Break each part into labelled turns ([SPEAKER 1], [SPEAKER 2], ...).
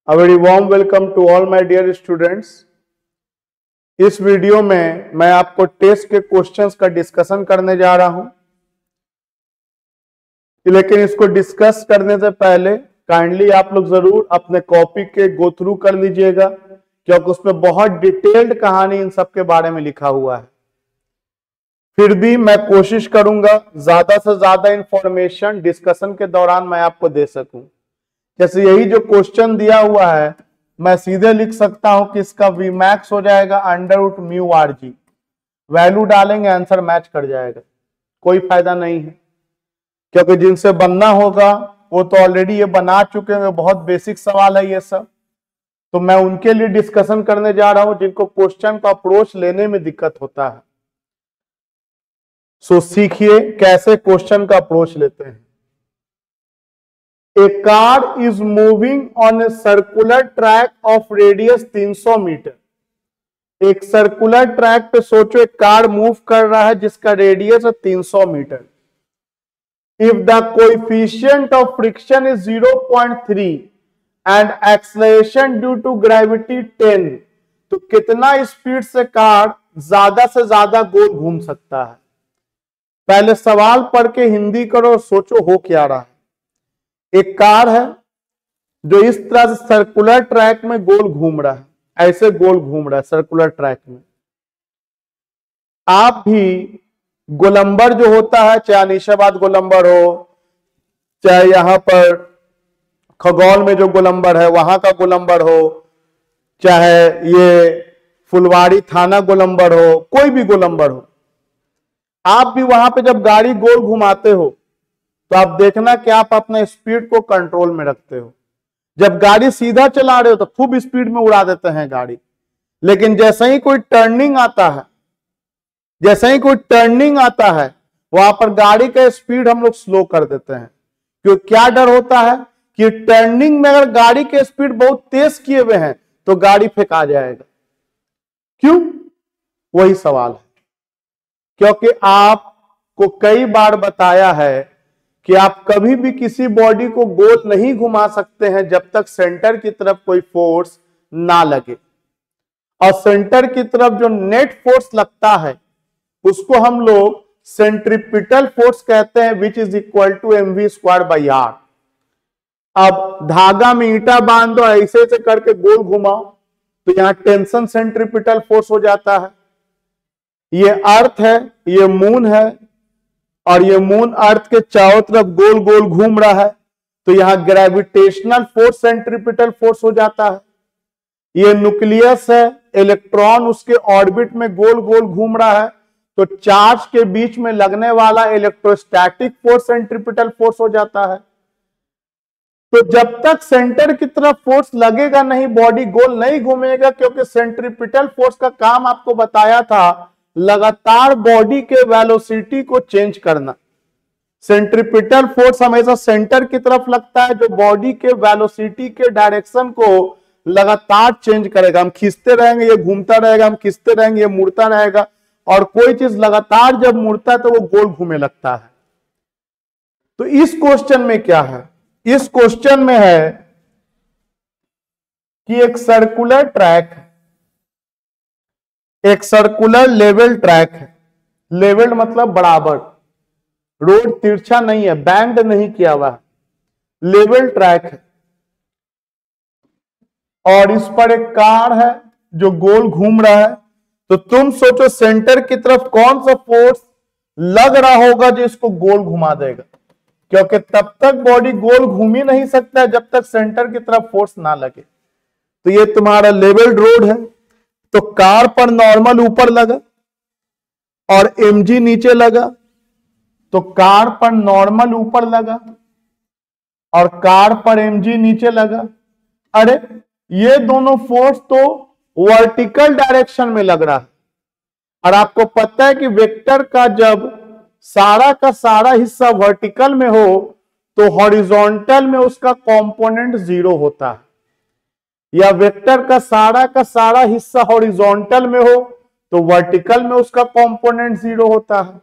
[SPEAKER 1] A very warm welcome to all my dear students। इस video में मैं आपको टेस्ट के क्वेश्चंस का डिस्कशन करने जा रहा हूं, लेकिन इसको डिस्कस करने से पहले काइंडली आप लोग जरूर अपने कॉपी के गो थ्रू कर लीजिएगा, क्योंकि उसमें बहुत डिटेल्ड कहानी इन सब के बारे में लिखा हुआ है। फिर भी मैं कोशिश करूंगा ज्यादा से ज्यादा इंफॉर्मेशन डिस्कशन के दौरान मैं आपको दे सकूं। जैसे यही जो क्वेश्चन दिया हुआ है, मैं सीधे लिख सकता हूं कि इसका वी मैक्स हो जाएगा under root mu R G. Value डालेंगे, आंसर मैच कर जाएगा, कोई फायदा नहीं है, क्योंकि जिनसे बनना होगा वो तो ऑलरेडी ये बना चुके हैं। बहुत बेसिक सवाल है ये सब, तो मैं उनके लिए डिस्कशन करने जा रहा हूं जिनको क्वेश्चन का अप्रोच लेने में दिक्कत होता है। सो सीखिए कैसे क्वेश्चन का अप्रोच लेते हैं। A car is moving on a circular track of radius 300 metre. एक सर्कुलर ट्रैक पे सोचो एक कार मूव कर रहा है जिसका रेडियस है 300 metre. If the coefficient of friction is 0.3 and acceleration due to gravity 10, तो कितना स्पीड से कार ज्यादा से ज्यादा गोल घूम सकता है? पहले सवाल पढ़ के हिंदी करो, सोचो हो क्या रहा है। एक कार है जो इस तरह से सर्कुलर ट्रैक में गोल घूम रहा है, ऐसे गोल घूम रहा है सर्कुलर ट्रैक में। आप भी गोलंबर जो होता है, चाहे अनीशाबाद गोलंबर हो, चाहे यहां पर खगौल में जो गोलंबर है वहां का गोलंबर हो, चाहे ये फुलवाड़ी थाना गोलंबर हो, कोई भी गोलंबर हो, आप भी वहां पे जब गाड़ी गोल घुमाते हो तो आप देखना कि आप अपना स्पीड को कंट्रोल में रखते हो। जब गाड़ी सीधा चला रहे हो तो खूब स्पीड में उड़ा देते हैं गाड़ी, लेकिन जैसे ही कोई टर्निंग आता है, वहां पर गाड़ी का स्पीड हम लोग स्लो कर देते हैं। क्योंकि क्या डर होता है कि टर्निंग में अगर गाड़ी के स्पीड बहुत तेज किए हुए हैं तो गाड़ी फेंका जाएगा। क्यों? वही सवाल है, क्योंकि आपको कई बार बताया है कि आप कभी भी किसी बॉडी को गोल नहीं घुमा सकते हैं जब तक सेंटर की तरफ कोई फोर्स ना लगे। और सेंटर की तरफ जो नेट फोर्स लगता है उसको हम लोग सेंट्रीपिटल फोर्स कहते हैं, which is equal to mv²/r। अब धागा में ईंटा बांध दो, ऐसे से करके गोल घुमाओ तो यहां टेंशन सेंट्रीपिटल फोर्स हो जाता है। ये अर्थ है, ये मून है, और ये मून अर्थ के चारों तरफ गोल गोल घूम रहा है, तो यहां ग्रेविटेशनल फोर्स सेंट्रीपिटल फोर्स हो जाता है। ये न्यूक्लियस है, इलेक्ट्रॉन उसके ऑर्बिट में गोल गोल घूम रहा है, तो चार्ज के बीच में लगने वाला इलेक्ट्रोस्टैटिक फोर्स सेंट्रीपिटल फोर्स हो जाता है। तो जब तक सेंटर की तरफ फोर्स लगेगा नहीं, बॉडी गोल नहीं घूमेगा, क्योंकि सेंट्रीपिटल फोर्स का काम आपको बताया था लगातार बॉडी के वेलोसिटी को चेंज करना। सेंट्रीपिटल फोर्स हमेशा सेंटर की तरफ लगता है, जो बॉडी के वेलोसिटी के डायरेक्शन को लगातार चेंज करेगा। हम खींचते रहेंगे, ये घूमता रहेगा, हम खींचते रहेंगे, ये मुड़ता रहेगा, और कोई चीज लगातार जब मुड़ता है तो वो गोल घूमने लगता है। तो इस क्वेश्चन में क्या है? इस क्वेश्चन में है कि एक सर्कुलर ट्रैक है, एक सर्कुलर लेवल ट्रैक है। लेवल मतलब बराबर, रोड तिरछा नहीं है, बैंड नहीं किया हुआ है, लेवल ट्रैक है। और इस पर एक कार है जो गोल घूम रहा है। तो तुम सोचो सेंटर की तरफ कौन सा फोर्स लग रहा होगा जो इसको गोल घुमा देगा, क्योंकि तब तक बॉडी गोल घूम ही नहीं सकता जब तक सेंटर की तरफ फोर्स ना लगे। तो ये तुम्हारा लेवल रोड है, तो कार पर नॉर्मल ऊपर लगा और mg नीचे लगा, तो कार पर नॉर्मल ऊपर लगा और कार पर mg नीचे लगा। अरे ये दोनों फोर्स तो वर्टिकल डायरेक्शन में लग रहा है, और आपको पता है कि वेक्टर का जब सारा का सारा हिस्सा वर्टिकल में हो तो हॉरिजॉन्टल में उसका कंपोनेंट 0 होता है, या वेक्टर का सारा हिस्सा हॉरिजॉन्टल में हो तो वर्टिकल में उसका कंपोनेंट 0 होता है।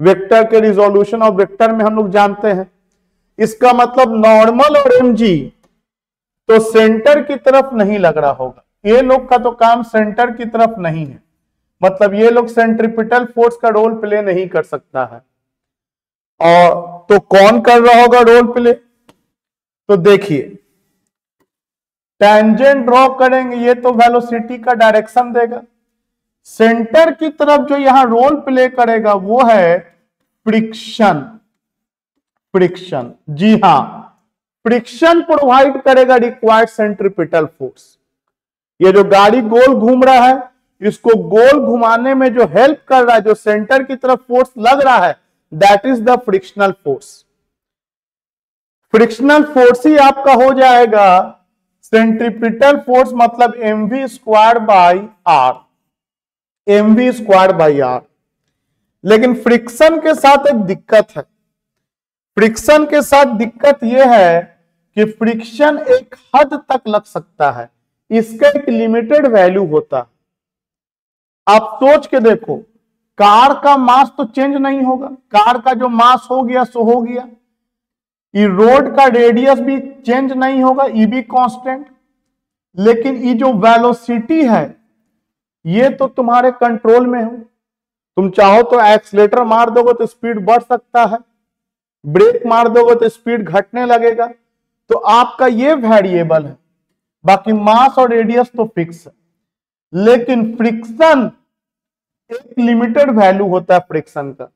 [SPEAKER 1] वेक्टर के रिजोल्यूशन ऑफ वेक्टर में हम लोग जानते हैं। इसका मतलब नॉर्मल और mg तो सेंटर की तरफ नहीं लग रहा होगा। ये लोग का तो काम सेंटर की तरफ नहीं है, मतलब ये लोग सेंट्रीपिटल फोर्स का रोल प्ले नहीं कर सकता है। और तो कौन कर रहा होगा रोल प्ले? तो देखिए, टेंजेंट ड्रॉ करेंगे, ये तो वेलोसिटी का डायरेक्शन देगा। सेंटर की तरफ जो यहां रोल प्ले करेगा वो है फ्रिक्शन। फ्रिक्शन, जी हां, फ्रिक्शन प्रोवाइड करेगा रिक्वायर्ड सेंट्रीपिटल फोर्स। ये जो गाड़ी गोल घूम रहा है, इसको गोल घुमाने में जो हेल्प कर रहा है, जो सेंटर की तरफ फोर्स लग रहा है, that is the frictional force. Frictional force ही आपका हो जाएगा सेंट्रीपिटल फोर्स, मतलब mv square by R. mv square by R. लेकिन फ्रिक्शन के साथ एक दिक्कत है। फ्रिक्शन के साथ दिक्कत यह है कि फ्रिक्शन एक हद तक लग सकता है, इसका एक लिमिटेड वैल्यू होता है। आप सोच के देखो, कार का मास तो चेंज नहीं होगा, कार का जो मास हो गया सो हो गया। ये रोड का रेडियस भी चेंज नहीं होगा, ये भी कांस्टेंट। लेकिन ये जो वेलोसिटी है, ये तो तुम्हारे कंट्रोल में हो। तुम चाहो तो एक्सीलेटर मार दोगे तो स्पीड बढ़ सकता है, ब्रेक मार दोगे तो स्पीड घटने लगेगा। तो आपका ये वेरिएबल है, बाकी मास और रेडियस तो फिक्स है। लेकिन फ्रिक्शन एक लिमिटेड वैल्यू होता है फ्रिक्शन का,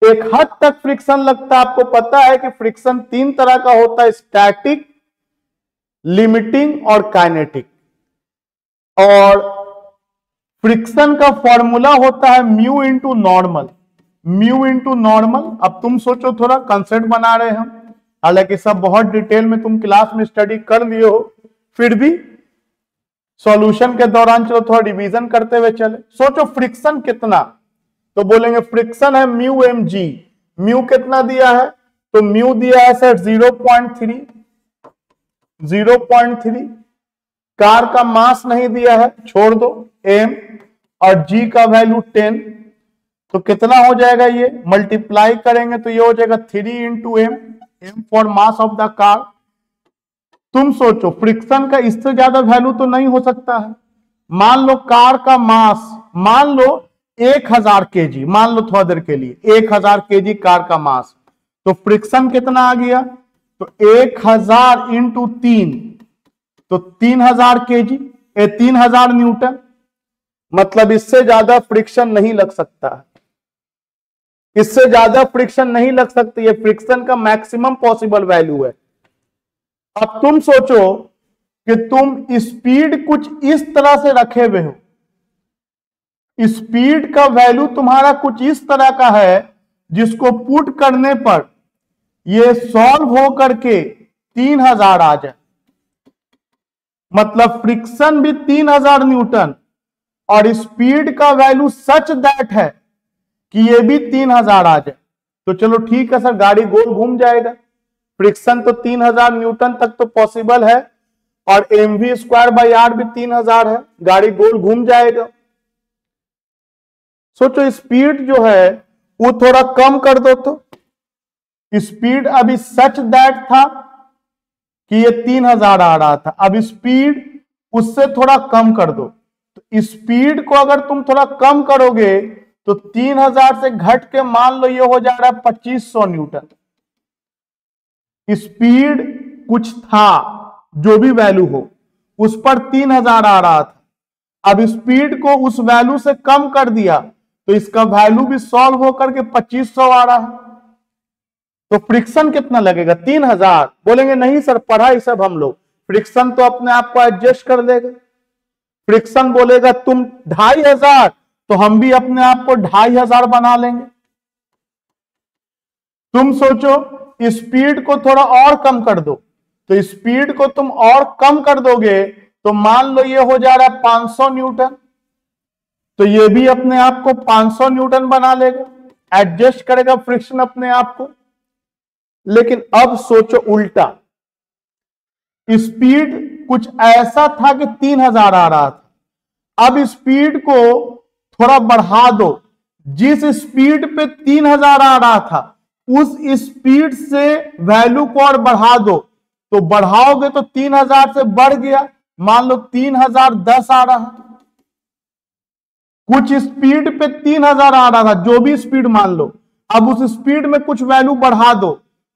[SPEAKER 1] एक हद तक फ्रिक्शन लगता है। आपको पता है कि फ्रिक्शन तीन तरह का होता है, स्टैटिक, लिमिटिंग और काइनेटिक। और फ्रिक्शन का फॉर्मूला होता है mu into normal. Mu into normal. अब तुम सोचो, थोड़ा कंसेप्ट बना रहे हैं हम, हालांकि सब बहुत डिटेल में तुम क्लास में स्टडी कर लिए हो, फिर भी सॉल्यूशन के दौरान चलो थोड़ा रिवीजन करते हुए चले। सोचो फ्रिक्शन कितना, तो बोलेंगे फ्रिक्शन है म्यू एम जी। म्यू कितना दिया है? तो म्यू दिया है सर 0.3। 0.3। कार का मास नहीं दिया है, छोड़ दो, एम, और जी का वैल्यू 10। तो कितना हो जाएगा? ये मल्टीप्लाई करेंगे तो ये हो जाएगा 3 into M, M for mass of the car. तुम सोचो, फ्रिक्शन का इससे ज्यादा वैल्यू तो नहीं हो सकता है। मान लो कार का मास, मान लो 1000 केजी, मान लो थोड़ा देर के लिए 1000 केजी कार का मास, तो फ्रिक्शन कितना आ गया? तो 1000 इंटू 3, तो 3000 केजी, 3000 न्यूटन। मतलब इससे ज्यादा फ्रिक्शन नहीं लग सकता है, इससे ज्यादा फ्रिक्शन नहीं लग सकती। ये फ्रिक्शन का मैक्सिमम पॉसिबल वैल्यू है। अब तुम सोचो कि तुम स्पीड कुछ इस तरह से रखे हुए हो, स्पीड का वैल्यू तुम्हारा कुछ इस तरह का है जिसको पुट करने पर ये सॉल्व हो करके 3000 आ जाए। मतलब फ्रिक्शन भी 3000 न्यूटन और स्पीड का वैल्यू सच दैट है कि ये भी 3000 आ जाए। तो चलो ठीक है सर, गाड़ी गोल घूम जाएगा। फ्रिक्शन तो 3000 न्यूटन तक तो पॉसिबल है और mv स्क्वायर बाई आर भी 3000 है, गाड़ी गोल घूम जाएगा। सोचो स्पीड जो है वो थोड़ा कम कर दो, तो स्पीड अभी सच दैट था कि ये 3000 आ रहा था, अब स्पीड उससे थोड़ा कम कर दो। तो स्पीड को अगर तुम थोड़ा कम करोगे तो 3000 से घट के मान लो ये हो जा रहा है 2500 न्यूटन। स्पीड कुछ था, जो भी वैल्यू हो, उस पर 3000 आ रहा था, अब स्पीड को उस वैल्यू से कम कर दिया तो इसका वैल्यू भी सॉल्व होकर के 2500 आ रहा है। तो फ्रिक्शन कितना लगेगा? 3000। बोलेंगे नहीं सर, पढ़ा ही सब हम लोग, फ्रिक्शन तो अपने आप को एडजस्ट कर लेगा। फ्रिक्शन बोलेगा तुम 2500, तो हम भी अपने आप को 2500 बना लेंगे। तुम सोचो स्पीड को थोड़ा और कम कर दो, तो स्पीड को तुम और कम कर दोगे तो मान लो ये हो जा रहा है 500 न्यूटन, तो ये भी अपने आप को 500 न्यूटन बना लेगा, एडजस्ट करेगा फ्रिक्शन अपने आप को। लेकिन अब सोचो उल्टा, स्पीड कुछ ऐसा था कि 3000 आ रहा था, अब स्पीड को थोड़ा बढ़ा दो, जिस स्पीड पे 3000 आ रहा था उस स्पीड से वैल्यू को और बढ़ा दो, तो बढ़ाओगे तो 3000 से बढ़ गया, मान लो 3010 आ रहा, कुछ स्पीड पे 3000 आ रहा था, जो भी स्पीड मान लो, अब उस स्पीड में कुछ वैल्यू बढ़ा दो,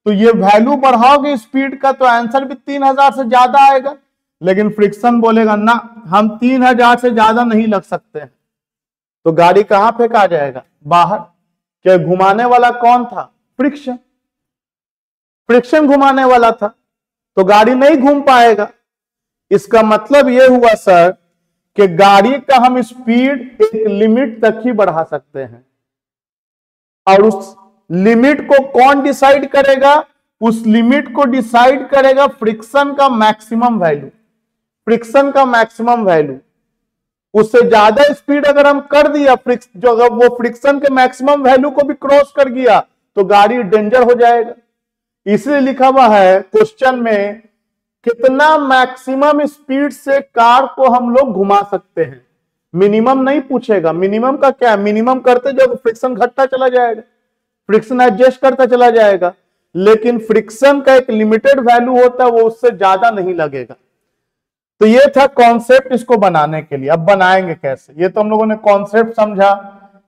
[SPEAKER 1] तो ये वैल्यू बढ़ाओगे स्पीड का तो आंसर भी 3000 से ज्यादा आएगा। लेकिन फ्रिक्शन बोलेगा ना, हम 3000 से ज्यादा नहीं लग सकते हैं, तो गाड़ी कहां फेंका जाएगा, बाहर। क्या घुमाने वाला कौन था, फ्रिक्शन, फ्रिक्शन घुमाने वाला था, तो गाड़ी नहीं घूम पाएगा। इसका मतलब यह हुआ सर कि गाड़ी का हम स्पीड एक लिमिट तक ही बढ़ा सकते हैं, और उस लिमिट को कौन डिसाइड करेगा, उस लिमिट को डिसाइड करेगा फ्रिक्शन का मैक्सिमम वैल्यू, फ्रिक्शन का मैक्सिमम वैल्यू। उससे ज्यादा स्पीड अगर हम कर दिया, जो अगर वो फ्रिक्शन के मैक्सिमम वैल्यू को भी क्रॉस कर गया तो गाड़ी डेंजर हो जाएगा। इसलिए लिखा हुआ है क्वेश्चन में, कितना मैक्सिमम स्पीड से कार को हम लोग घुमा सकते हैं। मिनिमम नहीं पूछेगा, मिनिमम का क्या है, मिनिमम करते जब फ्रिक्शन घटता चला जाएगा, फ्रिक्शन एडजस्ट करता चला जाएगा, लेकिन फ्रिक्शन का एक लिमिटेड वैल्यू होता है, वो उससे ज्यादा नहीं लगेगा। तो ये था कॉन्सेप्ट इसको बनाने के लिए। अब बनाएंगे कैसे, ये तो हम लोगों ने कॉन्सेप्ट समझा,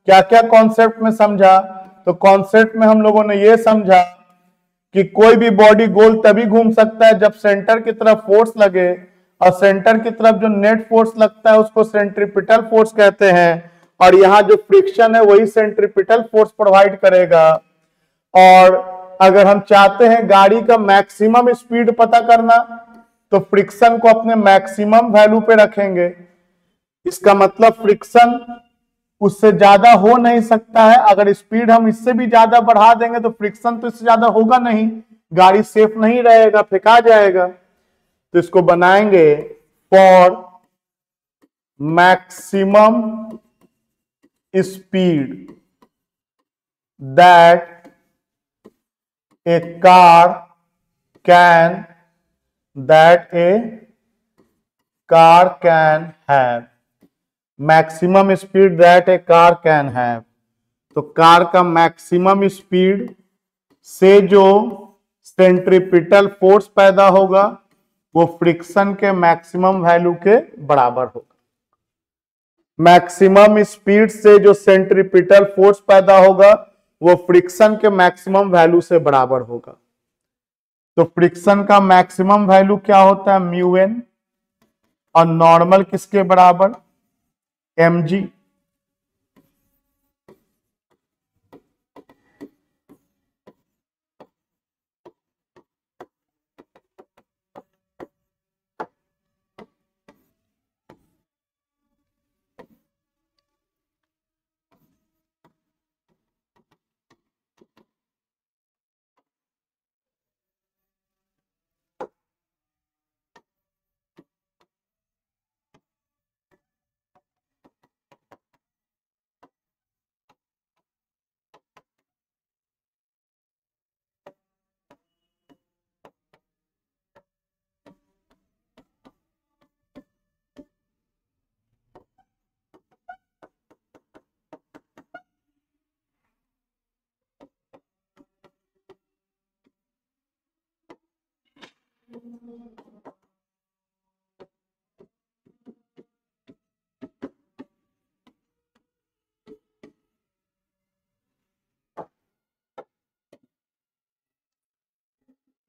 [SPEAKER 1] क्या क्या कॉन्सेप्ट में समझा, तो कॉन्सेप्ट में हम लोगों ने ये समझा कि कोई भी बॉडी गोल तभी घूम सकता है जब सेंटर की तरफ फोर्स लगे, और सेंटर की तरफ जो नेट फोर्स लगता है उसको सेंट्रीपिटल फोर्स कहते हैं, और यहां जो फ्रिक्शन है वही सेंट्रीपिटल फोर्स प्रोवाइड करेगा। और अगर हम चाहते हैं गाड़ी का मैक्सिमम स्पीड पता करना, तो फ्रिक्शन को अपने मैक्सिमम वैल्यू पे रखेंगे। इसका मतलब फ्रिक्शन उससे ज्यादा हो नहीं सकता है, अगर स्पीड हम इससे भी ज्यादा बढ़ा देंगे तो फ्रिक्शन तो इससे ज्यादा होगा नहीं, गाड़ी सेफ नहीं रहेगा, फेंका जाएगा। तो इसको बनाएंगे for maximum speed that A car can have, maximum speed that A car can have. तो कार का मैक्सिमम स्पीड से जो सेंट्रीपिटल फोर्स पैदा होगा वो फ्रिक्शन के मैक्सिमम वैल्यू के बराबर होगा। मैक्सिमम स्पीड से जो सेंट्रीपिटल फोर्स पैदा होगा वो फ्रिक्शन के मैक्सिमम वैल्यू से बराबर होगा। तो फ्रिक्शन का मैक्सिमम वैल्यू क्या होता है, म्यू एन, और नॉर्मल किसके बराबर, mg।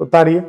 [SPEAKER 1] उतारिए।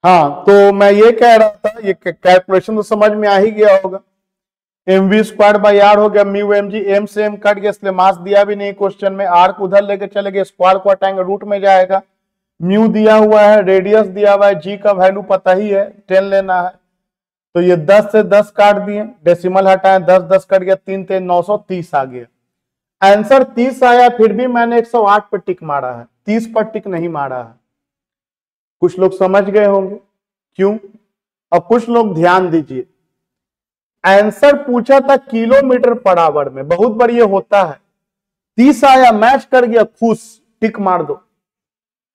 [SPEAKER 1] हाँ, तो मैं ये कह रहा था, ये कैलकुलेशन तो समझ में आ ही गया होगा। mv²/r हो गया, म्यू mg, m से m कट गया, इसलिए मास दिया भी नहीं क्वेश्चन में। आर्क उधर लेके चले गए, स्क्वायर को हटाएंगे, रूट में जाएगा। म्यू दिया हुआ है, रेडियस दिया हुआ है, जी का वैल्यू पता ही है, 10 लेना है। तो ये 10 से 10 काट दिए, डेसिमल हटाए, 10 10 कट गया, 3 3 930 आ गया। आंसर 30 आया, फिर भी मैंने 108 पर टिक मारा है, 30 पर टिक नहीं मारा है। कुछ लोग समझ गए होंगे क्यों। और कुछ लोग ध्यान दीजिए, आंसर पूछा था किलोमीटर पर आवर में, बहुत बार ये होता है। 30 आया, मैच कर गया, खुश, टिक मार दो।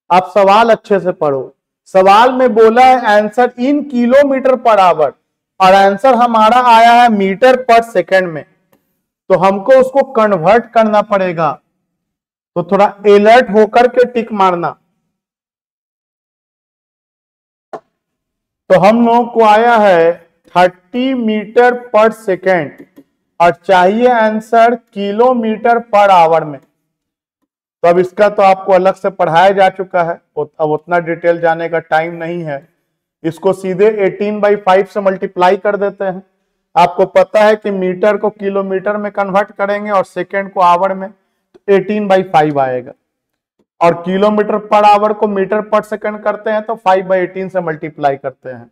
[SPEAKER 1] आप सवाल अच्छे से पढ़ो। सवाल में बोला है answer in kilometre per hour, और आंसर हमारा आया है मीटर पर सेकंड में, तो हमको उसको कन्वर्ट करना पड़ेगा। तो थोड़ा अलर्ट होकर के टिक मारना। तो हम लोगों को आया है 30 मीटर पर सेकेंड, और चाहिए आंसर किलोमीटर पर आवर में। तो अब इसका तो आपको अलग से पढ़ाया जा चुका है, अब उतना डिटेल जाने का टाइम नहीं है। इसको सीधे 18/5 से मल्टीप्लाई कर देते हैं। आपको पता है कि मीटर को किलोमीटर में कन्वर्ट करेंगे और सेकेंड को आवर में, तो 18/5 आएगा। और किलोमीटर पर आवर को मीटर पर सेकंड करते हैं तो 5/18 से मल्टीप्लाई करते हैं।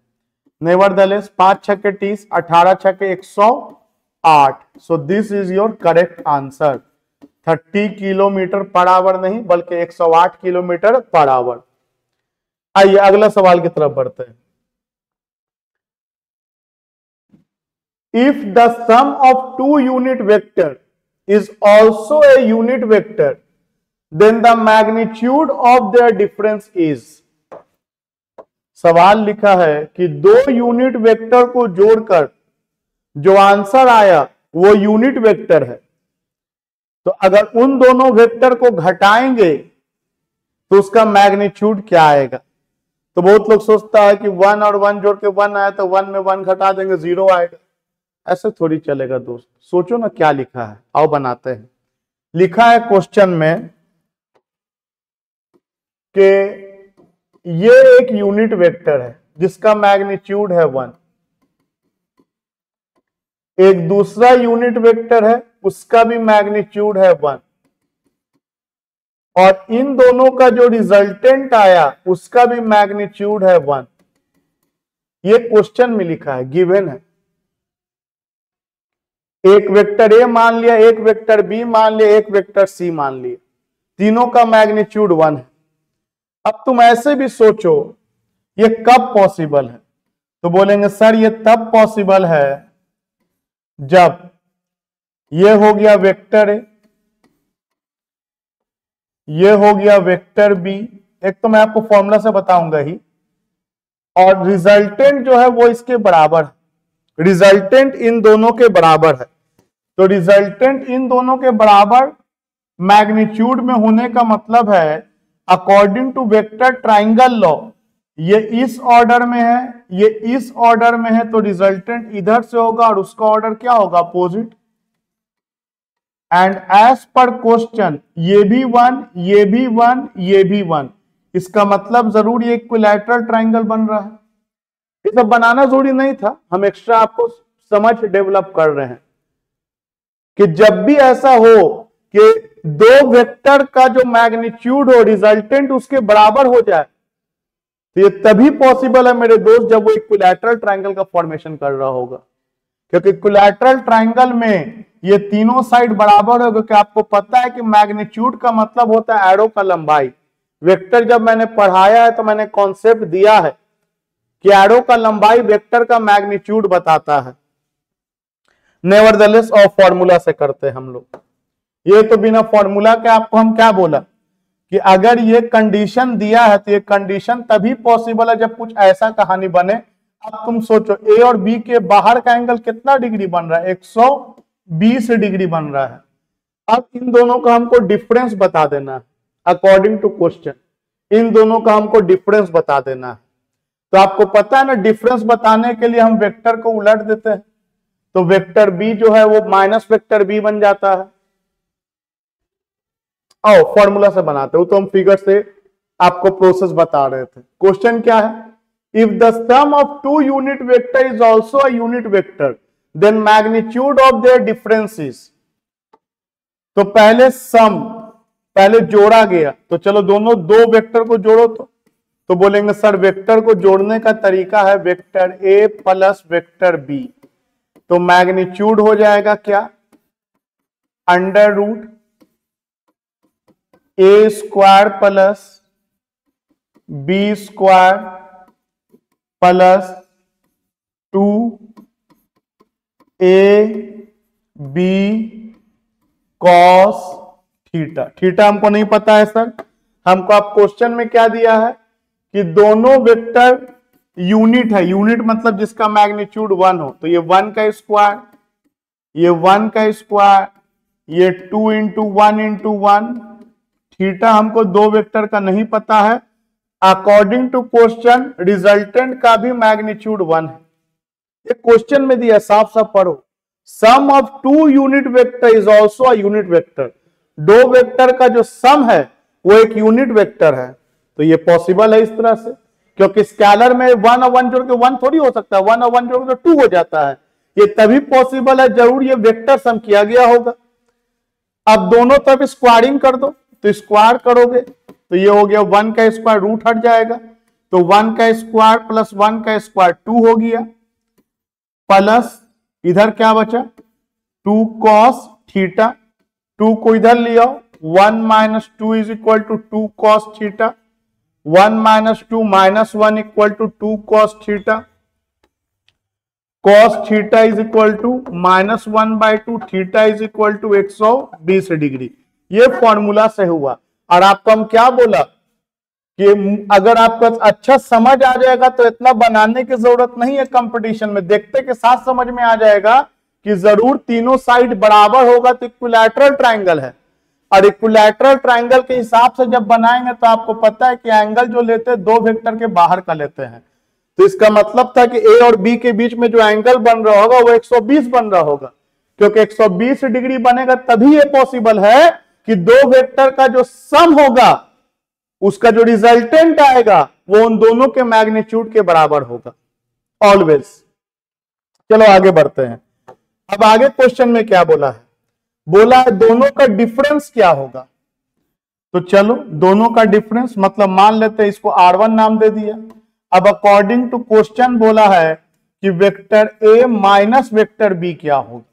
[SPEAKER 1] नेवरदलेस 5 छक्के 30, 18 छक्के 108। So this is your correct answer. 30 kilometre per hour नहीं, बल्कि 108 किलोमीटर पर आवर। आइए अगला सवाल की तरफ बढ़ते हैं। If the sum of two unit vector is also a unit vector, then the magnitude of their difference is। सवाल लिखा है कि दो यूनिट वेक्टर को जोड़कर जो आंसर आया वो यूनिट वेक्टर है, तो अगर उन दोनों वेक्टर को घटाएंगे तो उसका मैग्नीट्यूड क्या आएगा। तो बहुत लोग सोचता है कि 1 और 1 जोड़ के 1 आया तो 1 में 1 घटा देंगे 0 आएगा। ऐसे थोड़ी चलेगा दोस्त, सोचो ना क्या लिखा है। आओ बनाते हैं। लिखा है क्वेश्चन में कि ये एक यूनिट वेक्टर है जिसका मैग्नीट्यूड है 1, एक दूसरा यूनिट वेक्टर है उसका भी मैग्नीट्यूड है 1, और इन दोनों का जो रिजल्टेंट आया उसका भी मैग्नीट्यूड है 1। ये क्वेश्चन में लिखा है, गिवन है। एक वेक्टर ए मान लिया, एक वेक्टर बी मान लिया, एक वेक्टर सी मान लिया, तीनों का मैग्नीट्यूड 1 है। अब तुम ऐसे भी सोचो ये कब पॉसिबल है, तो बोलेंगे सर ये तब पॉसिबल है जब ये हो गया वेक्टर ए, ये हो गया वेक्टर बी, एक तो मैं आपको फॉर्मूला से बताऊंगा ही, और रिजल्टेंट जो है वो इसके बराबर है। रिजल्टेंट इन दोनों के बराबर है, तो रिजल्टेंट इन दोनों के बराबर मैग्नीट्यूड में होने का मतलब है according to vector triangle law, ये इस ऑर्डर में है, ये इस ऑर्डर में है, तो रिजल्टेंट इधर से होगा और उसका ऑर्डर क्या होगा, opposite. And as per question ये भी 1, ये भी 1, ये भी 1, इसका मतलब जरूर ये इक्विलैटरल ट्राइंगल बन रहा है। ये सब बनाना जरूरी नहीं था, हम एक्स्ट्रा आपको समझ डेवलप कर रहे हैं कि जब भी ऐसा हो कि दो वेक्टर का जो मैग्नीट्यूड हो रिजल्टेंट उसके बराबर हो जाए, तो ये तभी पॉसिबल है मेरे दोस्त जब वो इक्विलैटरल ट्रायंगल का फॉर्मेशन कर रहा होगा। क्योंकि इक्विलैटरल ट्रायंगल में ये तीनों साइड बराबर होगा, क्योंकि आपको पता है कि मैग्नीट्यूड का मतलब होता है एरो का लंबाई। वेक्टर जब मैंने पढ़ाया है तो मैंने कॉन्सेप्ट दिया है कि एरो का लंबाई वेक्टर का मैग्नीट्यूड बताता है। नेवरदलेस और फॉर्मूला से करते हैं हम लोग। ये तो बिना फॉर्मूला के आपको हम क्या बोला कि अगर ये कंडीशन दिया है तो ये कंडीशन तभी पॉसिबल है जब कुछ ऐसा कहानी बने। अब तुम सोचो ए और बी के बाहर का एंगल कितना डिग्री बन रहा है, 120 डिग्री बन रहा है। अब इन दोनों का हमको डिफरेंस बता देना है अकॉर्डिंग टू क्वेश्चन। इन दोनों का हमको डिफरेंस बता देना है। तो आपको पता है ना, डिफरेंस बताने के लिए हम वेक्टर को उलट देते हैं, तो वेक्टर बी जो है वो माइनस वेक्टर बी बन जाता है। आओ फॉर्मूला से बनाते हो, तो हम फिगर से आपको प्रोसेस बता रहे थे। क्वेश्चन क्या है, if the sum of two unit vector is also a unit vector then magnitude of their differences. तो पहले सम, पहले जोड़ा गया, तो चलो दोनों दो वेक्टर को जोड़ो। तो बोलेंगे सर वेक्टर को जोड़ने का तरीका है vector A plus vector B, तो मैग्नीट्यूड हो जाएगा क्या, under root A square plus B square plus 2ab cos theta. Theta हमको नहीं पता है सर, हमको आप क्वेश्चन में क्या दिया है कि दोनों वेक्टर यूनिट है, यूनिट मतलब जिसका मैग्नीट्यूड 1 हो, तो ये 1 का स्क्वायर, ये 1 का स्क्वायर, ये 2 इंटू 1 इंटू 1। थीटा हमको दो वेक्टर का नहीं पता है। अकॉर्डिंग टू क्वेश्चन रिजल्टेंट का भी मैग्नीट्यूड 1 है। ये क्वेश्चन में दिया, साफ साफ पढ़ो, sum of two unit vector is also a unit vector. दो वेक्टर का जो सम है वो एक यूनिट वेक्टर है। तो ये पॉसिबल है इस तरह से, क्योंकि स्केलर में 1 और 1 जोड़ के 1 थोड़ी हो सकता है, 1 और 1 जोड़ के 2 हो जाता है। ये तभी पॉसिबल है, जरूर ये वेक्टर सम किया गया होगा। अब दोनों तरफ स्क्वायरिंग कर दो, तो स्क्वायर करोगे तो ये हो गया 1 का स्क्वायर, रूट हट जाएगा, तो 1 का स्क्वायर प्लस 1 का स्क्वायर 2 हो गया, प्लस इधर क्या बचा 2 कॉस थीटा, 2 को इधर ले आओ, 1 minus 2 is equal to 2 cos theta, 1 minus 2 minus 1 equal to 2 cos theta, cos theta is equal to minus 1/2, theta is equal to 120 degree. ये फॉर्मूला से हुआ। और आपको हम क्या बोला कि अगर आपको अच्छा समझ आ जाएगा तो इतना बनाने की जरूरत नहीं है, कंपटीशन में देखते के साथ समझ में आ जाएगा कि जरूर तीनों साइड बराबर होगा तो इक्विलैटरल ट्रायंगल है। और इक्विलैटरल ट्रायंगल के हिसाब से जब बनाएंगे तो आपको पता है कि एंगल जो लेते हैं दो वेक्टर के बाहर का लेते हैं। तो इसका मतलब था कि ए और बी के बीच में जो एंगल बन रहा होगा वो 120 बन रहा होगा, क्योंकि 120 डिग्री बनेगा तभी ये पॉसिबल है कि दो वेक्टर का जो सम होगा उसका जो रिजल्टेंट आएगा वो उन दोनों के मैग्नीट्यूड के बराबर होगा ऑलवेज। चलो आगे बढ़ते हैं। अब आगे क्वेश्चन में क्या बोला है, बोला है दोनों का डिफरेंस क्या होगा। तो चलो दोनों का डिफरेंस मतलब मान लेते हैं इसको R1 नाम दे दिया। अब अकॉर्डिंग टू क्वेश्चन बोला है कि vector A minus vector B क्या होगा,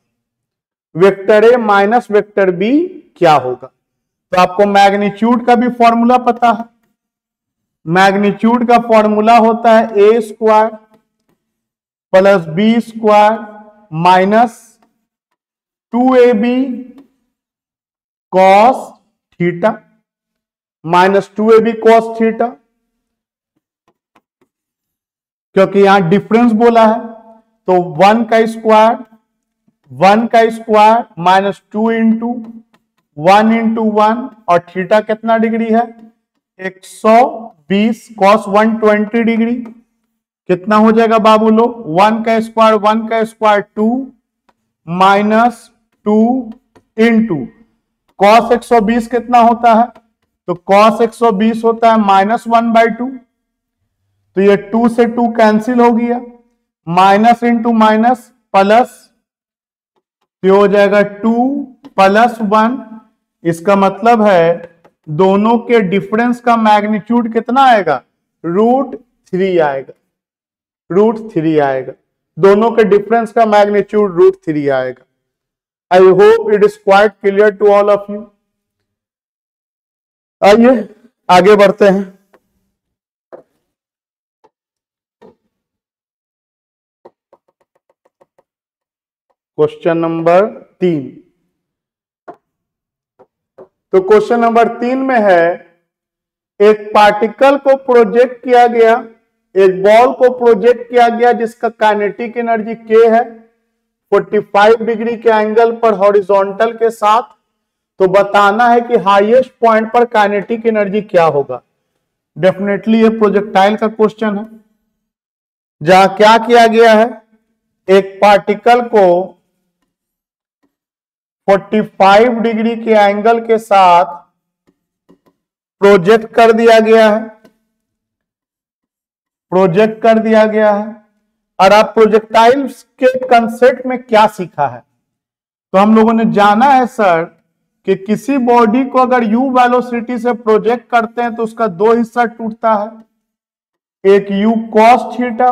[SPEAKER 1] vector A minus vector B क्या होगा। तो आपको मैग्नीट्यूड का भी फॉर्मूला पता है, मैग्नीट्यूड का फॉर्मूला होता है A square plus B square minus 2ab cos theta minus 2ab cos theta, क्योंकि यहां डिफरेंस बोला है तो 1 का स्क्वायर माइनस 2 इंटू 1 इंटू 1 और थीटा कितना डिग्री है 120 कॉस 120 डिग्री। कितना हो जाएगा बाबू लोग 1 का स्क्वायर 2 माइनस 2 इंटू कॉस 120 कितना होता है, तो कॉस 120 होता है माइनस 1/2, तो ये 2 से 2 कैंसिल हो गया, माइनस इंटू माइनस प्लस, तो हो जाएगा 2 प्लस 1। इसका मतलब है दोनों के डिफरेंस का मैग्नीट्यूड कितना आएगा √3 आएगा, √3 आएगा। दोनों के डिफरेंस का मैग्नीट्यूड √3 आएगा। I hope it is quite clear to all of you. आइए आगे बढ़ते हैं। Question number 3। तो क्वेश्चन नंबर 3 में है एक पार्टिकल को प्रोजेक्ट किया गया, एक बॉल को प्रोजेक्ट किया गया जिसका काइनेटिक एनर्जी k है 45 डिग्री के एंगल पर हॉरिजॉन्टल के साथ। तो बताना है कि हाईएस्ट पॉइंट पर काइनेटिक एनर्जी क्या होगा। डेफिनेटली ये प्रोजेक्टाइल का क्वेश्चन है, जहां क्या किया गया है, एक पार्टिकल को 45 डिग्री के एंगल के साथ प्रोजेक्ट कर दिया गया है, प्रोजेक्ट कर दिया गया है। और आप प्रोजेक्टाइल्स के कंसेप्ट में क्या सीखा है, तो हम लोगों ने जाना है सर कि किसी बॉडी को अगर u वेलोसिटी से प्रोजेक्ट करते हैं तो उसका दो हिस्सा टूटता है, एक u cos थीटा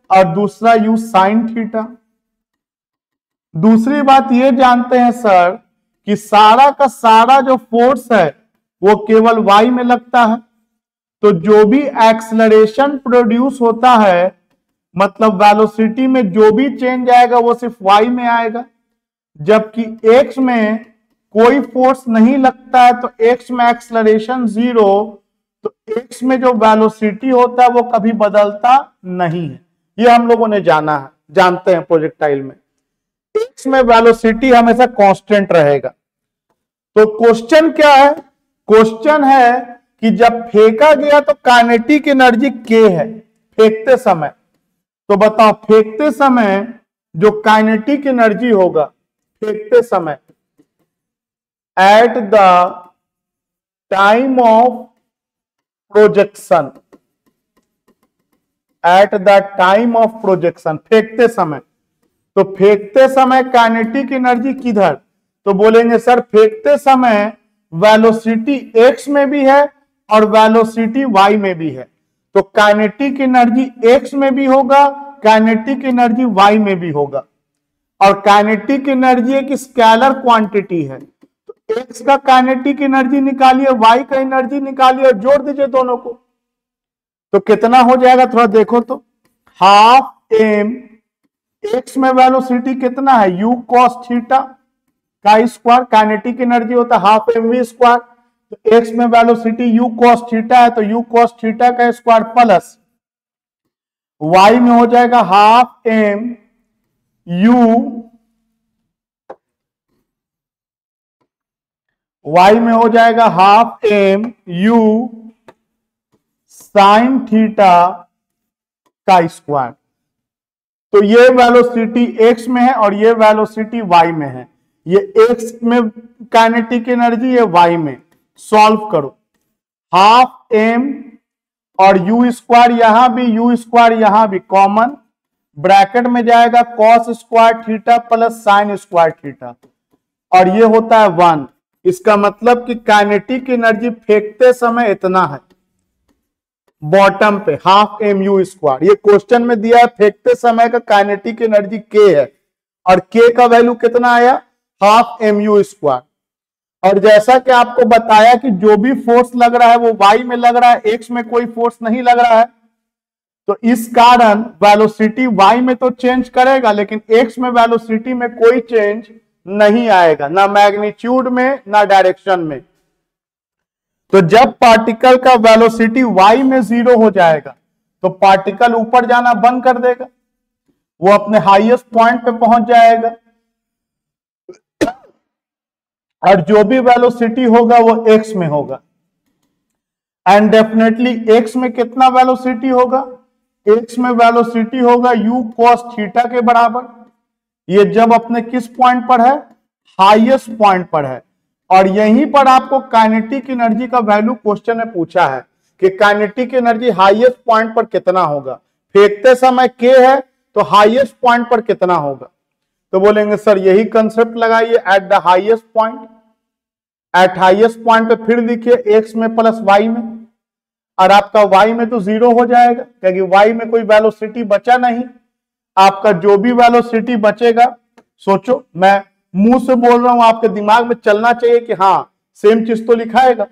[SPEAKER 1] और दूसरा u sin थीटा। दूसरी बात ये जानते हैं सर कि सारा का सारा जो फोर्स है वो केवल y में लगता है, तो जो भी एक्सलरेशन प्रोड्यूस होता है, मतलब वेलोसिटी में जो भी चेंज आएगा वो सिर्फ y में आएगा, जबकि x में कोई फोर्स नहीं लगता है, तो x में एक्सलरेशन 0, तो x में जो वेलोसिटी होता है वो कभी बदलता नहीं है। ये हम लोगों ने जाना है, जानते हैं प्रोजेक्टाइल में x में वेलोसिटी हमेशा कांस्टेंट रहेगा। तो क्वेश्चन क्या है, क्वेश्चन है कि जब फेंका गया तो काइनेटिक एनर्जी k है फेंकते समय, तो बताओ फेंकते समय जो काइनेटिक एनर्जी होगा फेंकते समय at the time of projection, at the time of projection, फेंकते समय, तो फेंकते समय काइनेटिक एनर्जी किधर, तो बोलेंगे सर फेंकते समय वेलोसिटी x में भी है और वेलोसिटी y में भी है, तो काइनेटिक एनर्जी x में भी होगा, काइनेटिक एनर्जी y में भी होगा। और काइनेटिक एनर्जी एक स्केलर क्वांटिटी है, तो x का काइनेटिक एनर्जी निकालिए, y का एनर्जी निकालिए और जोड़ दीजिए दोनों को, तो कितना हो जाएगा थोड़ा देखो तो, हाफ m, x में वेलोसिटी कितना है u cos थीटा का स्क्वायर, काइनेटिक एनर्जी होता है हाफ mv स्क्वायर, तो x में वेलोसिटी u cos थीटा है तो u cos थीटा का स्क्वायर प्लस y में हो जाएगा हाफ m u, y में हो जाएगा half m u sine theta का स्क्वायर। तो ये वेलोसिटी x में है और ये वेलोसिटी y में है, ये x में काइनेटिक एनर्जी, ये y में। सॉल्व करो, हाफ m और u स्क्वायर यहां भी, u स्क्वायर यहां भी कॉमन, ब्रैकेट में जाएगा cos square theta plus sine square theta, और ये होता है 1। इसका मतलब कि काइनेटिक एनर्जी फेंकते समय इतना है, बॉटम पे हाफ m u स्क्वायर। ये क्वेश्चन में दिया है फेंकते समय का काइनेटिक एनर्जी k है, और k का वैल्यू कितना आया, हाफ m u स्क्वायर। और जैसा कि आपको बताया कि जो भी फोर्स लग रहा है वो y में लग रहा है, x में कोई फोर्स नहीं लग रहा है, तो इस कारण वेलोसिटी y में तो चेंज करेगा लेकिन x में वेलोसिटी में कोई चेंज नहीं आएगा, ना मैग्नीट्यूड में ना डायरेक्शन में। तो जब पार्टिकल का वेलोसिटी y में 0 हो जाएगा तो पार्टिकल ऊपर जाना बंद कर देगा, वो अपने हाईएस्ट पॉइंट पे पहुंच जाएगा, और जो भी वेलोसिटी होगा वो x में होगा। एंड डेफिनेटली x में कितना वेलोसिटी होगा, x में वेलोसिटी होगा u cos थीटा के बराबर। ये जब अपने किस पॉइंट पर है, हाईएस्ट पॉइंट पर है, और यहीं पर आपको काइनेटिक एनर्जी का वैल्यू क्वेश्चन में पूछा है कि काइनेटिक एनर्जी हाईएस्ट पॉइंट पर कितना होगा, फेंकते समय k है तो हाईएस्ट पॉइंट पर कितना होगा, तो बोलेंगे सर यही कंसेप्ट लगाइए, at the highest point, eight highest point पे फिर लिखिए x में प्लस y में, और आपका y में तो 0 हो जाएगा क्योंकि y में कोई वेलोसिटी बचा नहीं। आपका जो भी वेलोसिटी बचेगा, सोचो मैं मुंह से बोल रहा हूं, आपके दिमाग में चलना चाहिए कि हाँ सेम चीज तो लिखाएगा,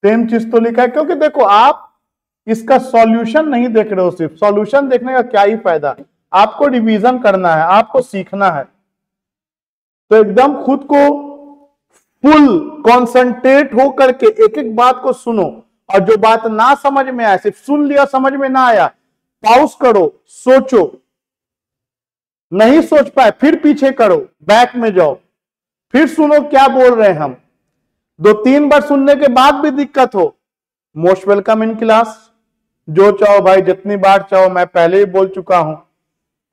[SPEAKER 1] सेम चीज तो लिखा है, क्योंकि देखो आप इसका सॉल्यूशन नहीं देख रहे हो, सिर्फ सॉल्यूशन देखने का क्या ही फायदा, आपको रिवीजन करना है, आपको सीखना है। तो एकदम खुद को फुल कंसंट्रेट हो करके एक एक बात को सुनो, और जो बात ना समझ में आए, सिर्फ सुन लिया समझ में ना आया, पॉज करो, सोचो, नहीं सोच पाए फिर पीछे करो, बैक में जाओ, फिर सुनो क्या बोल रहे हैं हम। 2-3 बार सुनने के बाद भी दिक्कत हो मोस्ट वेलकम इन क्लास। जो चाहो भाई जितनी बार चाहो, मैं पहले ही बोल चुका हूं,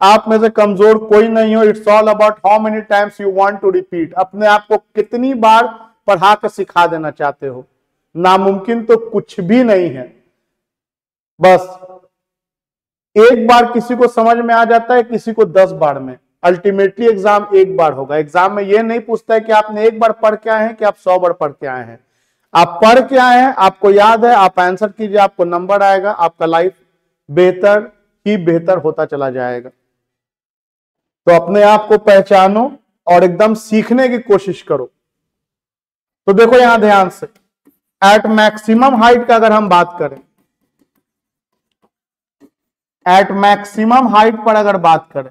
[SPEAKER 1] आप में से कमजोर कोई नहीं हो। It's all about how many times you want to repeat. अपने आप को कितनी बार पढ़ा कर सिखा देना चाहते हो। नामुमकिन तो कुछ भी नहीं है। बस एक बार किसी को समझ में आ जाता है, किसी को 10 बार में। अल्टीमेटली एग्जाम एक बार होगा। एग्जाम में यह नहीं पूछता है कि आपने एक बार पढ़ के आए हैं कि आप 100 बार पढ़ के आए हैं। आप पढ़ के आए हैं, आपको याद है, आप आंसर कीजिए, आपको नंबर आएगा, आपका लाइफ बेहतर ही बेहतर होता चला जाएगा। तो अपने आप को पहचानो और एकदम सीखने की कोशिश करो। तो देखो यहां ध्यान से, एट मैक्सिमम हाइट का अगर हम बात करें, एट मैक्सिमम हाइट पर अगर बात करें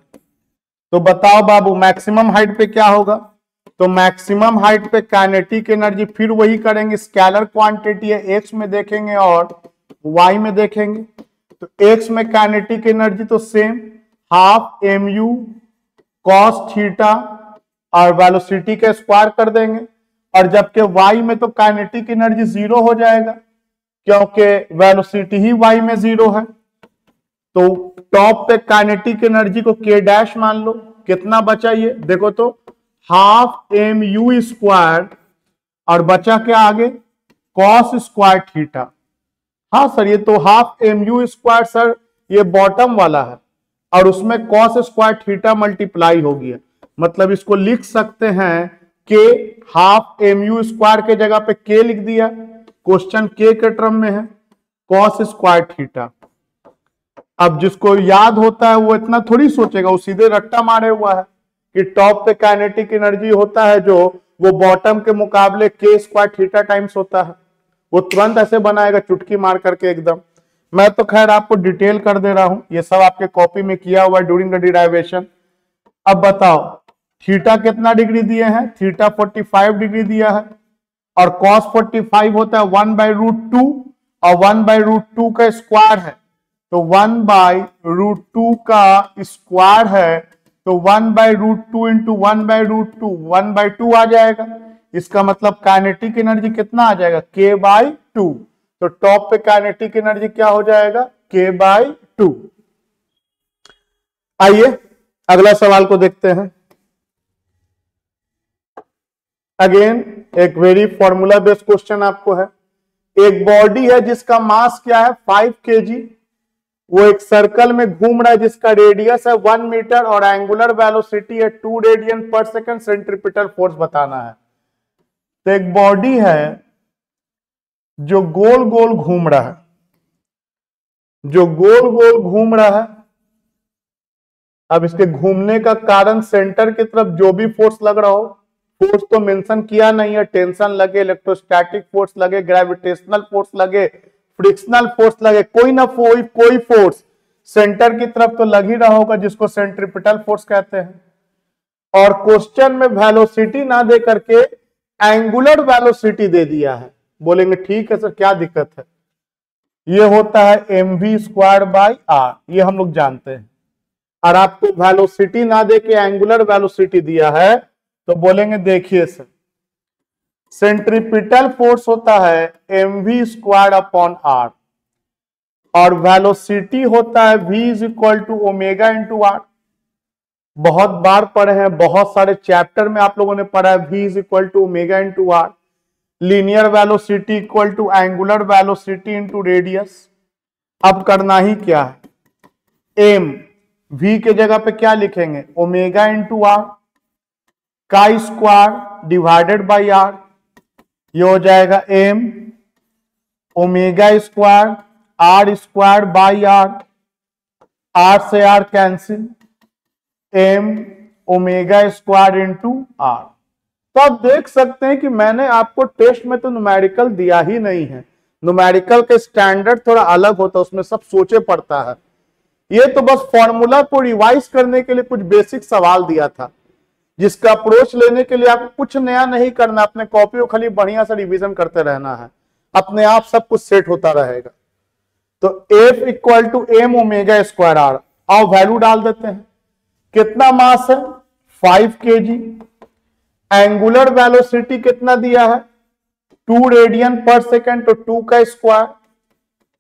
[SPEAKER 1] तो बताओ बाबू मैक्सिमम हाइट पे क्या होगा। तो मैक्सिमम हाइट पे काइनेटिक एनर्जी फिर वही करेंगे, स्केलर क्वांटिटी है, एक्स में देखेंगे और वाई में देखेंगे। तो एक्स में काइनेटिक एनर्जी तो same half mu cos theta और वेलोसिटी का स्क्वायर कर देंगे। और जबकि वाई में तो काइनेटिक एनर्जी 0 हो जाएगा क्योंकि वेलोसिटी ही वाई में 0 है। तो टॉप पे काइनेटिक एनर्जी को k डैश मान लो। कितना बचा ये देखो तो हाफ mu स्क्वायर और बचा क्या आगे cos स्क्वायर थीटा। हाँ सर ये तो हाफ mu स्क्वायर सर ये बॉटम वाला है और उसमें cos स्क्वायर थीटा मल्टीप्लाई हो गया। मतलब इसको लिख सकते हैं k हाफ mu स्क्वायर के जगह पे k लिख दिया। क्वेश्चन k के टर्म में है cos स्क्वायर थीटा। अब जिसको याद होता है वो इतना थोड़ी सोचेगा, वो सीधे रट्टा मारे हुआ है कि टॉप पे काइनेटिक एनर्जी होता है जो वो बॉटम के मुकाबले k स्क्वायर थीटा टाइम्स होता है। वो तुरंत ऐसे बनाएगा चुटकी मार करके एकदम। मैं तो खैर आपको डिटेल कर दे रहा हूं, ये सब आपके कॉपी में किया हुआ है ड्यूरिंग द डिराइवेशन। अब बताओ थीटा कितना डिग्री दिए हैं, थीटा 45 डिग्री दिया है और cos 45 होता है 1/√2 और 1/√2 का स्क्वायर है। तो 1/√2 का स्क्वायर है तो 1/√2 इंटू 1/√2 1/2 आ जाएगा। इसका मतलब काइनेटिक एनर्जी कितना आ जाएगा k/2। तो टॉप पे काइनेटिक एनर्जी क्या हो जाएगा k/2। आइए अगला सवाल को देखते हैं। अगेन एक वेरी फॉर्मूला बेस्ड क्वेश्चन आपको है। एक बॉडी है जिसका मास क्या है 5 kg, वो एक सर्कल में घूम रहा है जिसका रेडियस है 1 मीटर और एंगुलर वेलोसिटी है 2 रेडियन पर सेकंड। सेंट्रीपिटल फोर्स बताना है। तो एक बॉडी है जो गोल गोल घूम रहा है, जो गोल गोल घूम रहा है। अब इसके घूमने का कारण सेंटर की तरफ जो भी फोर्स लग रहा हो, फोर्स तो मेंशन किया नहीं है, टेंशन लगे, इलेक्ट्रोस्टैटिक फोर्स लगे, ग्रेविटेशनल फोर्स लगे, फ्रिक्शनल फोर्स लगे, कोई ना कोई फोर्स सेंटर की तरफ तो लग ही रहा होगा जिसको सेंट्रीपिटल फोर्स कहते हैं। और क्वेश्चन में वेलोसिटी ना दे करके एंगुलर वेलोसिटी दे दिया है। बोलेंगे ठीक है सर क्या दिक्कत है, ये होता है mv²/r, ये हम लोग जानते हैं। और आपको वेलोसिटी ना दे के एंगुलर वेलोसिटी दिया है तो बोलेंगे देखिए सर सेंट्रीपिटल फोर्स होता है mv²/r और वेलोसिटी होता है v = ω/r। बहुत बार पढ़े हैं, बहुत सारे चैप्टर में आप लोगों ने पढ़ा है v = ω/r। Linear velocity equal to angular velocity into radius. अब करना ही क्या है, m v के जगह पे क्या लिखेंगे ω/r का स्क्वायर डिवाइडेड बाई r। ये हो जाएगा m ω² r² बाई r से r cancel, m ω² into r। तो आप देख सकते हैं कि मैंने आपको टेस्ट में तो न्यूमेरिकल दिया ही नहीं है। न्यूमेरिकल का स्टैंडर्ड थोड़ा अलग होता है, उसमें सब सोचे पड़ता है। ये तो बस फॉर्मूला को रिवाइज करने के लिए कुछ बेसिक सवाल दिया था, जिसका अप्रोच लेने के लिए आपको कुछ नया नहीं करना, अपने कॉपी को खाली बढ़िया से रिवीजन करते रहना है, अपने आप सब कुछ सेट होता रहेगा। तो F = m ω²r। आओ वैल्यू डाल देते हैं। कितना मास है 5 kg, एंगुलर वेलोसिटी कितना दिया है 2 रेडियन पर सेकेंड, तो 2 का स्क्वायर,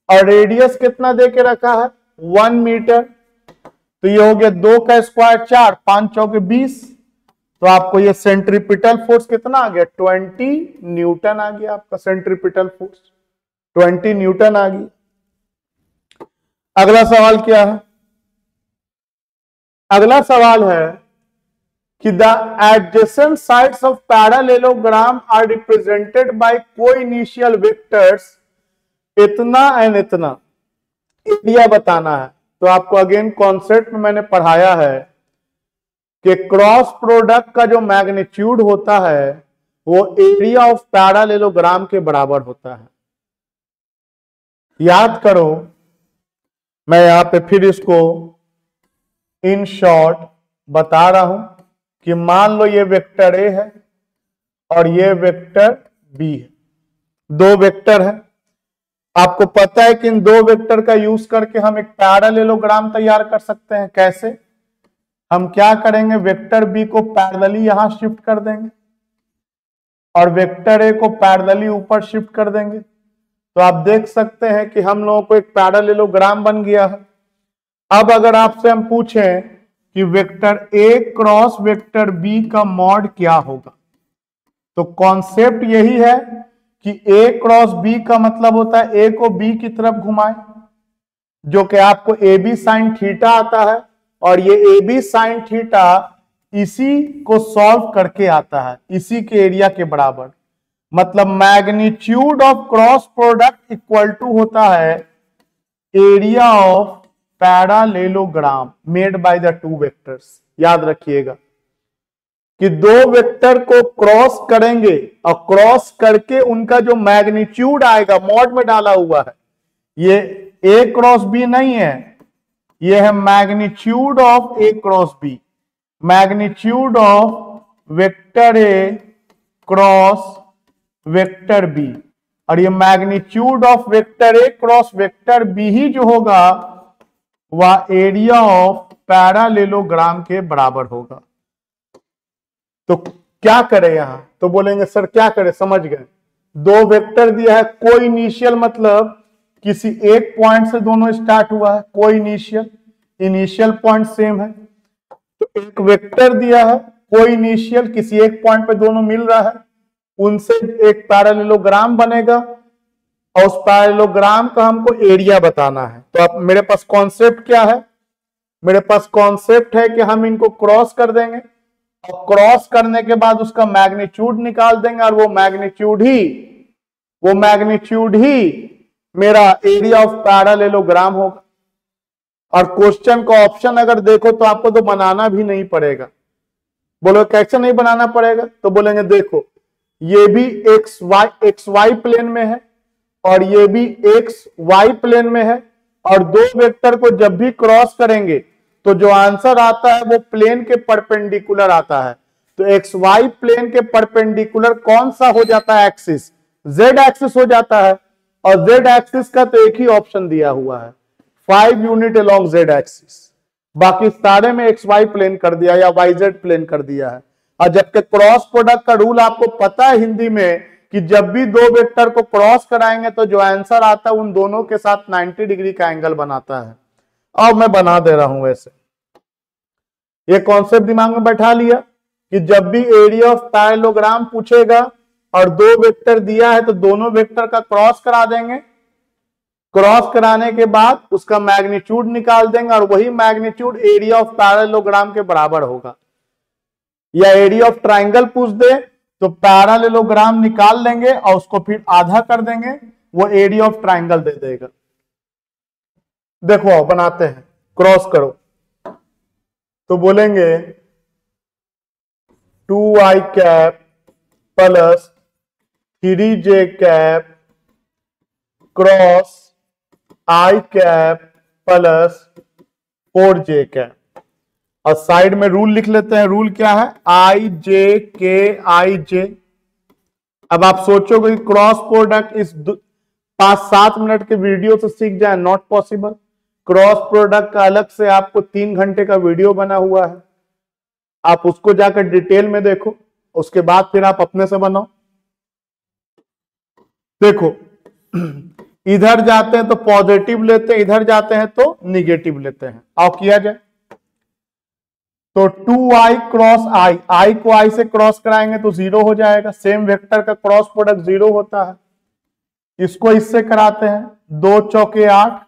[SPEAKER 1] और रेडियस कितना दे के रखा है 1 मीटर, तो ये हो गया 2 का स्क्वायर 4, 5 चौके 20, तो आपको ये सेंट्रीपिटल फोर्स कितना आ गया 20 न्यूटन आ गया, आपका सेंट्रीपिटल फोर्स 20 न्यूटन आ गई। अगला सवाल क्या है? अगला सवाल है कि the adjacent sides of parallelogram are represented by coinitial vectors इतना एंड इतना, एरिया बताना है। तो आपको अगेन कॉन्सेप्ट में मैंने पढ़ाया है कि क्रॉस प्रोडक्ट का जो मैग्नीट्यूड होता है वो एरिया ऑफ पैरालेलोग्राम के बराबर होता है। याद करो, मैं यहां पे फिर इसको इन शॉर्ट बता रहा हूं कि मान लो ये वेक्टर ए है और ये वेक्टर बी है, 2 वेक्टर है। आपको पता है कि इन 2 वेक्टर का यूज करके हम एक पैरालेलोग्राम तैयार कर सकते हैं। कैसे? हम क्या करेंगे, वेक्टर बी को पैरेलली यहां शिफ्ट कर देंगे और वेक्टर ए को पैरेलली ऊपर शिफ्ट कर देंगे, तो आप देख सकते हैं कि हम लोगों को एक पैरालेलोग्राम बन गया है। अब अगर आपसे हम पूछें कि vector A cross vector B का मॉड क्या होगा, तो कॉन्सेप्ट यही है कि ए क्रॉस बी का मतलब होता है ए को बी की तरफ घुमाए, जो कि आपको ए बी साइन थीटा आता है, और ये ए बी साइन थीटा इसी को सॉल्व करके आता है, इसी के एरिया के बराबर। मतलब magnitude of cross product equal to होता है area of parallelogram made by the 2 vectors. याद रखिएगा कि 2 वेक्टर को क्रॉस करेंगे और क्रॉस करके उनका जो मैग्नीट्यूड आएगा, मॉड में डाला हुआ है, ये ए क्रॉस बी नहीं है, ये है magnitude of A cross B, magnitude of vector A cross vector B, और ये magnitude of vector A cross vector B ही जो होगा वह एरिया ऑफ पैरालेलोग्राम के बराबर होगा। तो क्या करें यहां? तो बोलेंगे सर क्या करें, समझ गए, 2 वेक्टर दिया है, कोई इनिशियल मतलब किसी एक पॉइंट से दोनों स्टार्ट हुआ है, कोई इनिशियल पॉइंट सेम है। तो एक वेक्टर दिया है, कोई इनिशियल किसी एक पॉइंट पे दोनों मिल रहा है, उनसे एक पैरालेलोग्राम बनेगा और उस पैरालेलोग्राम का हमको एरिया बताना है। तो अब मेरे पास कॉन्सेप्ट क्या है? मेरे पास कॉन्सेप्ट है कि हम इनको क्रॉस कर देंगे और क्रॉस करने के बाद उसका मैग्नीट्यूड निकाल देंगे, और वो मैग्नीट्यूड ही मेरा एरिया ऑफ पैरालेलोग्राम होगा। और क्वेश्चन का ऑप्शन अगर देखो तो आपको तो बनाना भी नहीं पड़ेगा। बोलो कैसे नहीं बनाना पड़ेगा? तो बोलेंगे देखो, ये भी एक्स वाई प्लेन में है और ये भी एक्स वाई प्लेन में है, और 2 वेक्टर को जब भी क्रॉस करेंगे तो जो आंसर आता है वो प्लेन के परपेंडिकुलर आता है। तो एक्स वाई प्लेन के परपेंडिकुलर कौन सा हो जाता है एक्सिस? जेड एक्सिस हो जाता है, और जेड एक्सिस का तो एक ही ऑप्शन दिया हुआ है 5 यूनिट अलोंग जेड एक्सिस, बाकी सारे में एक्स वाई प्लेन कर दिया या वाई जेड प्लेन कर दिया है। और जबकि क्रॉस प्रोडक्ट का रूल आपको पता है हिंदी में कि जब भी 2 वेक्टर को क्रॉस कराएंगे तो जो आंसर आता है उन दोनों के साथ 90 डिग्री का एंगल बनाता है। और मैं बना दे रहा हूं वैसे, ये कॉन्सेप्ट दिमाग में बैठा लिया कि जब भी एरिया ऑफ पैरेललोग्राम पूछेगा और 2 वेक्टर दिया है तो दोनों वेक्टर का क्रॉस करा देंगे, क्रॉस कराने के बाद उसका मैग्नीट्यूड निकाल देंगे और वही मैग्नीट्यूड एरिया ऑफ पैरेललोग्राम के बराबर होगा। या एरिया ऑफ ट्राइंगल पूछ दे तो पैरेललोग्राम निकाल लेंगे और उसको फिर आधा कर देंगे, वो एरिया ऑफ ट्राइंगल दे देगा। देखो आओ बनाते हैं, क्रॉस करो तो बोलेंगे 2i cap plus 3j cap cross i cap plus 4j cap. और साइड में रूल लिख लेते हैं। रूल क्या है? i j k i j। अब आप सोचोगे कि क्रॉस प्रोडक्ट इस 5-7 मिनट के वीडियो से सीख जाए, नॉट पॉसिबल। क्रॉस प्रोडक्ट का अलग से आपको 3 घंटे का वीडियो बना हुआ है, आप उसको जाकर डिटेल में देखो, उसके बाद फिर आप अपने से बनाओ। देखो इधर जाते हैं तो पॉजिटिव लेते हैं, इधर जाते हैं तो निगेटिव लेते हैं। आओ किया जाए। तो 2i क्रॉस आई, आई को आई से क्रॉस कराएंगे तो 0 हो जाएगा। सेम वेक्टर का क्रॉस प्रोडक्ट 0 होता है। इसको इससे कराते हैं, 2 चौके 8,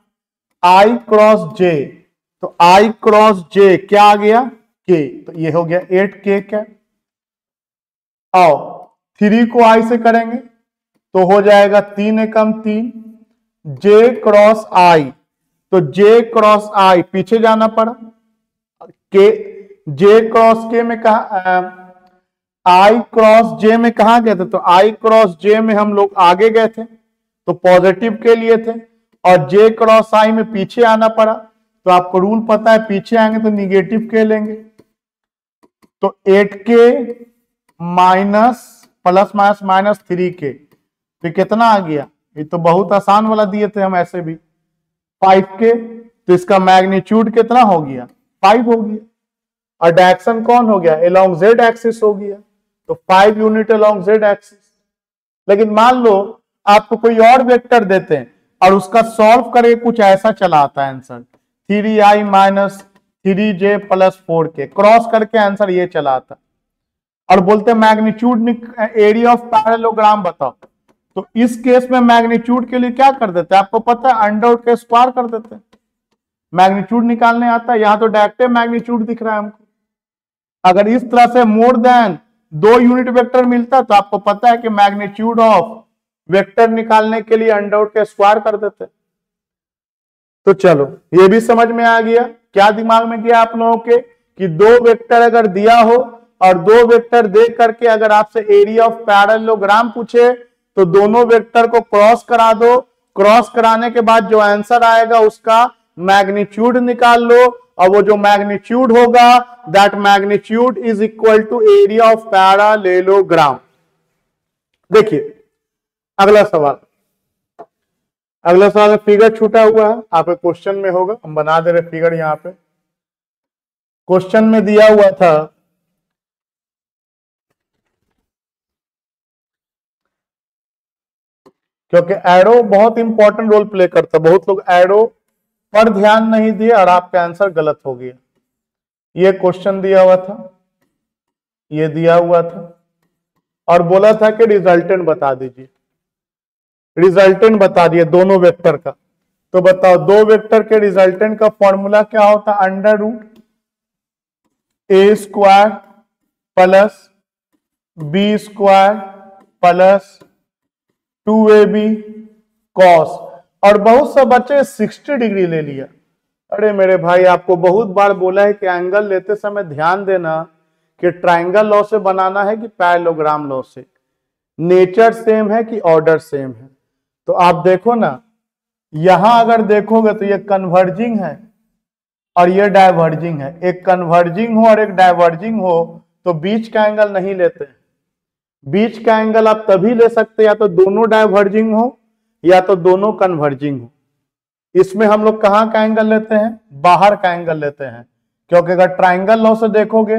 [SPEAKER 1] आई क्रॉस जे, तो आई क्रॉस जे क्या आ गया के, तो ये हो गया 8k क्या। आओ 3 को आई से करेंगे तो हो जाएगा 3 एकम 3, जे क्रॉस आई, तो जे क्रॉस आई पीछे जाना पड़ा, के जे क्रॉस के में कहा, आई क्रॉस जे में कहा गए थे, तो आई क्रॉस जे में हम लोग आगे गए थे तो पॉजिटिव के लिए थे, और जे क्रॉस आई में पीछे आना पड़ा, तो आपको रूल पता है पीछे आएंगे तो निगेटिव के लेंगे। तो 8k minus plus minus minus 3k, तो कितना आ गया, ये तो बहुत आसान वाला दिए थे हम ऐसे भी, 5k, तो इसका मैग्नीट्यूड कितना हो गया 5 हो गया, और डायरेक्शन कौन हो गया अलोंग जेड एक्सिस हो गया, तो 5 यूनिट अलोंग जेड एक्सिस। लेकिन मान लो आपको कोई और वेक्टर देते हैं और उसका सॉल्व करके कुछ ऐसा चला आता है answer 3i minus 3j plus 4k, cross करके आंसर ये चला आता और बोलते हैं मैग्नीट्यूड एरिया ऑफ पैरेललोग्राम बताओ, तो इस केस में मैग्नीट्यूड के लिए क्या कर देते हैं आपको पता है, अंडर रूट के स्क्वायर कर देते हैं। मैग्नीट्यूड निकालने आता है, यहां तो डायरेक्ट मैग्नीट्यूड दिख रहा है हमको। अगर इस तरह से मोर देन 2 यूनिट वेक्टर मिलता तो आपको पता है कि मैग्नीट्यूड ऑफ वेक्टर निकालने के लिए अंडर रूट के स्क्वायर कर देते। तो चलो ये भी समझ में आ गया। क्या दिमाग में गया आप लोगों के कि 2 वेक्टर अगर दिया हो और 2 वेक्टर दे करके अगर आपसे एरिया ऑफ पैरेललोग्राम पूछे तो दोनों वेक्टर को क्रॉस करा दो, क्रॉस कराने के बाद जो आंसर आएगा उसका मैग्नीट्यूड निकाल लो, और वो जो मैग्नीट्यूड होगा that magnitude is equal to area of parallelogram. देखिए अगला सवाल, अगला सवाल में फिगर छूटा हुआ है, आपके क्वेश्चन में होगा, हम बना दे रहे फिगर। यहां पे क्वेश्चन में दिया हुआ था क्योंकि एरो बहुत इंपॉर्टेंट रोल प्ले करता है, बहुत लोग एरो पर ध्यान नहीं दिए और आपका आंसर गलत हो गया। ये क्वेश्चन दिया हुआ था, ये दिया हुआ था और बोला था कि रिजल्टेंट बता दीजिए, रिजल्टेंट बता दिए दोनों वेक्टर का। तो बताओ 2 वेक्टर के रिजल्टेंट का फॉर्मूला क्या होता है, under root A square plus B square plus 2ab cos, और बहुत सा बच्चे 60 डिग्री ले लिया। अरे मेरे भाई आपको बहुत बार बोला है कि एंगल लेते समय ध्यान देना कि ट्राइंगल लॉ से बनाना है कि पैरेललोग्राम लॉ से, नेचर सेम है कि ऑर्डर सेम है। तो आप देखो ना, यहां अगर देखोगे तो ये कन्वर्जिंग है और ये डाइवर्जिंग है। एक कन्वर्जिंग हो और एक डाइवर्जिंग हो तो बीच का एंगल नहीं लेते हैं। बीच का एंगल आप तभी ले सकते या तो दोनों डाइवर्जिंग हो या तो दोनों कन्वर्जिंग हो। इसमें हम लोग कहां का एंगल लेते हैं, बाहर का एंगल लेते हैं, क्योंकि अगर ट्राइंगल लॉ से देखोगे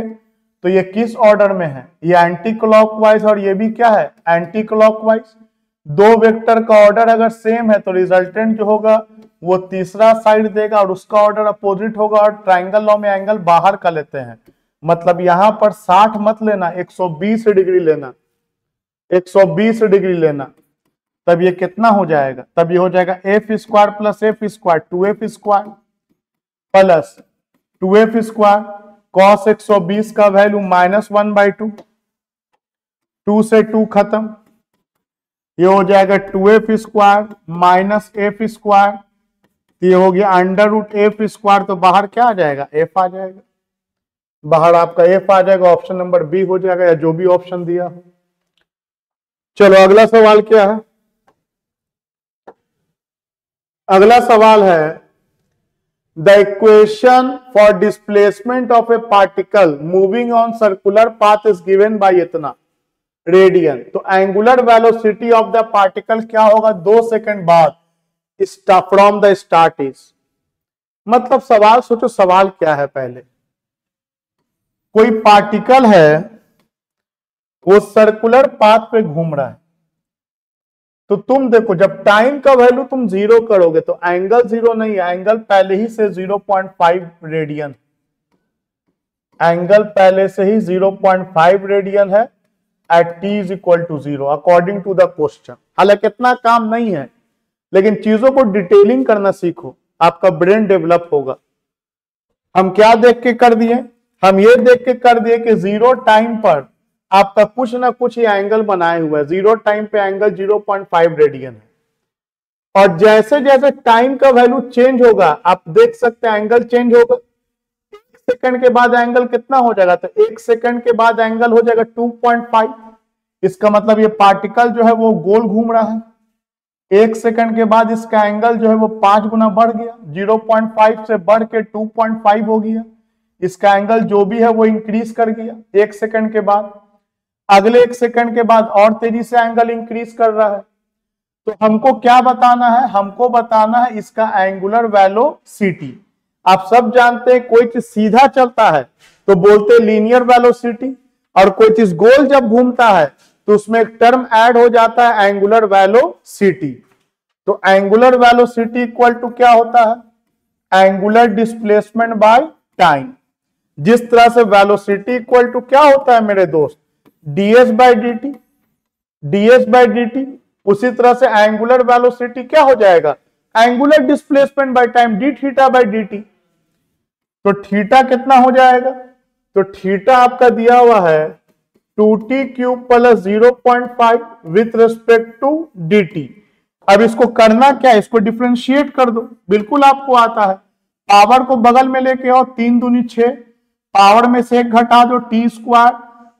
[SPEAKER 1] तो ये किस ऑर्डर में है, ये एंटी क्लॉकवाइज और ये भी क्या है एंटी क्लॉकवाइज। 2 वेक्टर का ऑर्डर अगर सेम है तो रिजल्टेंट जो होगा वो तीसरा साइड देगा और उसका ऑर्डर अपोजिट होगा, और ट्राइंगल लॉ में एंगल बाहर का लेते हैं। मतलब यहां पर 60 मत लेना, 120 डिग्री लेना, 120 डिग्री लेना, तब ये कितना हो जाएगा, तब ये हो जाएगा F square plus F square 2f square plus 2f square cos 120 का वैल्यू -1/2, 2 से 2 खत्म, ये हो जाएगा 2f square minus F square, ये हो गया अंडर रूट एफ स्क्वायर। तो बाहर क्या आ जाएगा, एफ आ जाएगा, बाहर आपका एफ आ जाएगा, ऑप्शन नंबर बी हो जाएगा या जो भी ऑप्शन दिया हो। चलो अगला सवाल क्या है, अगला सवाल है the equation for displacement of A particle moving on circular path is given by इतना रेडियन। तो angular velocity of the particle क्या होगा 2 सेकंड बाद फ्रॉम द स्टार्ट इज। मतलब सवाल सोचो, सवाल क्या है, पहले कोई पार्टिकल है वो सर्कुलर पाथ पे घूम रहा है, तो तुम देखो जब टाइम का वैल्यू तुम 0 करोगे तो एंगल 0 नहीं है, एंगल पहले ही से 0.5 रेडियन, एंगल पहले से ही 0.5 रेडियन है at t is equal to 0 according to the question. हालांकि इतना काम नहीं है, लेकिन चीजों को डिटेलिंग करना सीखो, आपका ब्रेन डेवलप होगा। हम क्या देख के कर दिए, हम ये देख के कर दिए कि 0 टाइम पर आपका कुछ ना कुछ ये एंगल बनाए हुआ है, 0 टाइम पे एंगल 0.5 रेडियन है, और जैसे जैसे टाइम का वैल्यू चेंज होगा आप देख सकते हैं एंगल चेंज होगा। 1 सेकंड के बाद एंगल कितना हो जाएगा, तो 1 सेकंड के बाद एंगल हो जाएगा 2.5। इसका मतलब ये पार्टिकल जो है वो गोल घूम रहा है। 1 सेकंड के बाद इसका एंगल जो है वो 5 गुना बढ़ गया, 0.5 से बढ़ के 2.5 हो गया। इसका एंगल जो भी है वो इंक्रीज कर गया 1 सेकंड के बाद। अगले 1 सेकंड के बाद और तेजी से एंगल इंक्रीज कर रहा है। तो हमको क्या बताना है, हमको बताना है इसका एंगुलर वेलोसिटी। आप सब जानते हैं कोई चीज सीधा चलता है तो बोलते हैं लीनियर वेलोसिटी, और कोई चीज गोल जब घूमता है तो उसमें एक टर्म ऐड हो जाता है एंगुलर वेलोसिटी। तो एंगुलर वेलोसिटी इक्वल टू क्या होता है, एंगुलर डिस्प्लेसमेंट बाय टाइम। जिस तरह से वेलोसिटी इक्वल टू क्या होता है मेरे दोस्त, ds by dt, ds by dt, उसी तरह से एंगुलर वेलोसिटी क्या हो जाएगा, angular displacement by time d theta by dt। तो थीटा कितना हो जाएगा, तो थीटा आपका दिया हुआ है 2t cube plus 0.5 with respect to dt। अब इसको करना क्या है, इसको डिफरेंशिएट कर दो, बिल्कुल आपको आता है। पावर को बगल में लेके आओ, 3 दूनी 6, पावर में से 1 घटा दो, टी स्क्वायर,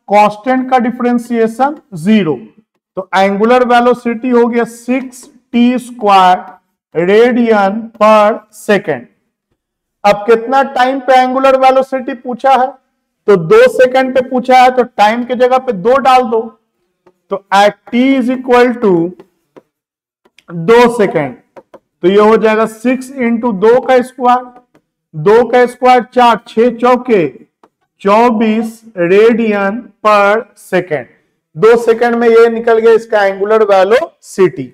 [SPEAKER 1] कांस्टेंट का डिफरेंशिएशन 0, तो एंगुलर वेलोसिटी हो गया 6t स्क्वायर रेडियन पर सेकेंड। अब कितना टाइम पे एंगुलर वेलोसिटी पूछा है, तो 2 सेकंड पे पूछा है, तो टाइम की जगह पे 2 डाल दो, तो at t is equal to 2 second, तो ये हो जाएगा 6 इंटू 2 का स्क्वायर, 2 का स्क्वायर 4, 6 चौके 24 रेडियन पर सेकेंड। 2 सेकंड में ये निकल गया इसका एंगुलर वेलोसिटी।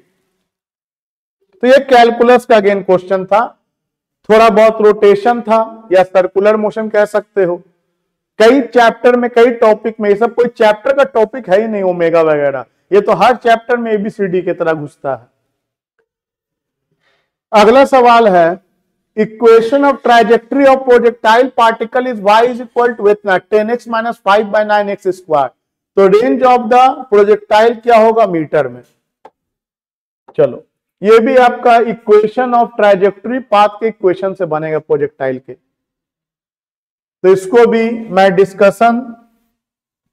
[SPEAKER 1] तो ये कैलकुलस का अगेन क्वेश्चन था, थोड़ा बहुत रोटेशन था या सर्कुलर मोशन कह सकते हो। कई चैप्टर में, कई टॉपिक में, ये सब कोई चैप्टर का टॉपिक है ही नहीं ओमेगा वगैरह, ये तो हर चैप्टर में एबीसीडी की तरह घुसता है। अगला सवाल है, equation of trajectory of projectile particle is y is equal to इतना 10x minus 5 by 9x square. तो रेंज ऑफ द प्रोजेक्टाइल क्या होगा मीटर में। चलो ये भी आपका इक्वेशन ऑफ ट्राइजेक्टरी पाथ के इक्वेशन से बनेगा प्रोजेक्टाइल के, तो इसको भी मैं डिस्कशन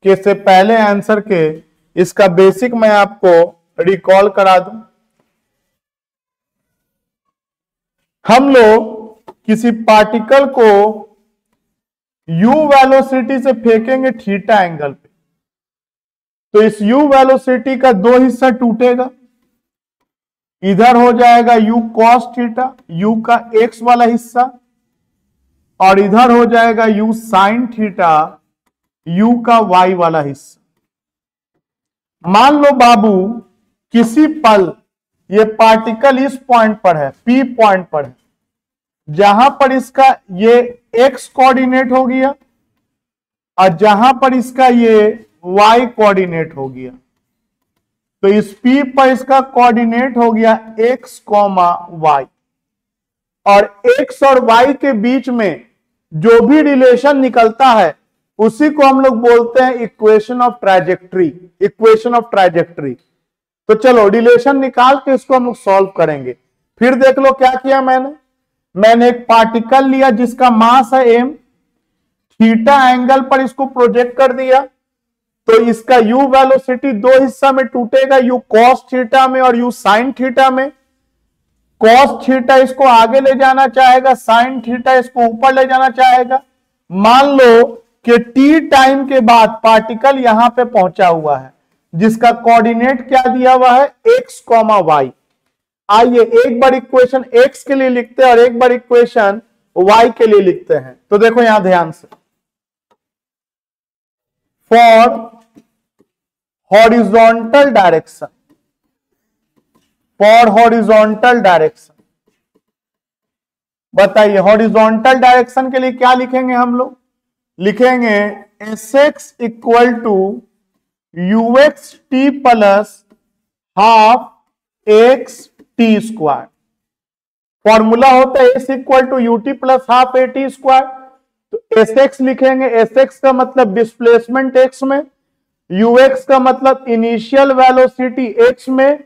[SPEAKER 1] के से पहले आंसर के इसका बेसिक मैं आपको रिकॉल करा दूं। हम लोग किसी पार्टिकल को u वेलोसिटी से फेंकेंगे थीटा एंगल पे, तो इस u वेलोसिटी का 2 हिस्सा टूटेगा, इधर हो जाएगा u cos थीटा, u का x वाला हिस्सा, और इधर हो जाएगा u sin थीटा, u का y वाला हिस्सा। मान लो बाबू किसी पल ये पार्टिकल इस पॉइंट पर है, P पॉइंट पर है, जहां पर इसका ये x कोऑर्डिनेट हो गया और जहां पर इसका ये y कोऑर्डिनेट हो गया। तो इस P पर इसका कोऑर्डिनेट हो गया x, y, और x और y के बीच में जो भी रिलेशन निकलता है उसी को हम लोग बोलते हैं इक्वेशन ऑफ ट्राइजेक्टरी, इक्वेशन ऑफ ट्राइजेक्टरी। तो चलो रिलेशन निकाल के इसको हम लोग सॉल्व करेंगे। फिर देख लो क्या किया मैंने एक पार्टिकल लिया जिसका मास है m, थीटा एंगल पर इसको प्रोजेक्ट कर दिया, तो इसका u वेलोसिटी 2 हिस्सा में टूटेगा, u cos थीटा में और u sin थीटा में। cos थीटा इसको आगे ले जाना चाहेगा, sin थीटा इसको ऊपर ले जाना चाहेगा। मान लो कि t टाइम के बाद पार्टिकल यहां पे पहुंचा हुआ है जिसका कोऑर्डिनेट क्या दिया हुआ है x, y। आइए एक बार इक्वेशन x के लिए लिखते हैं और एक बार इक्वेशन y के लिए लिखते हैं। तो देखो यहां ध्यान से, for horizontal direction, for horizontal direction. बताइए हॉरिजॉन्टल डायरेक्शन के लिए क्या लिखेंगे हम लोग? लिखेंगे Sx equal to ux t plus half x t square. Formula होता है s equal to u t plus half a t square. तो Sx लिखेंगे, Sx का मतलब डिस्प्लेसमेंट x में, ux का मतलब इनिशियल वेलोसिटी x में,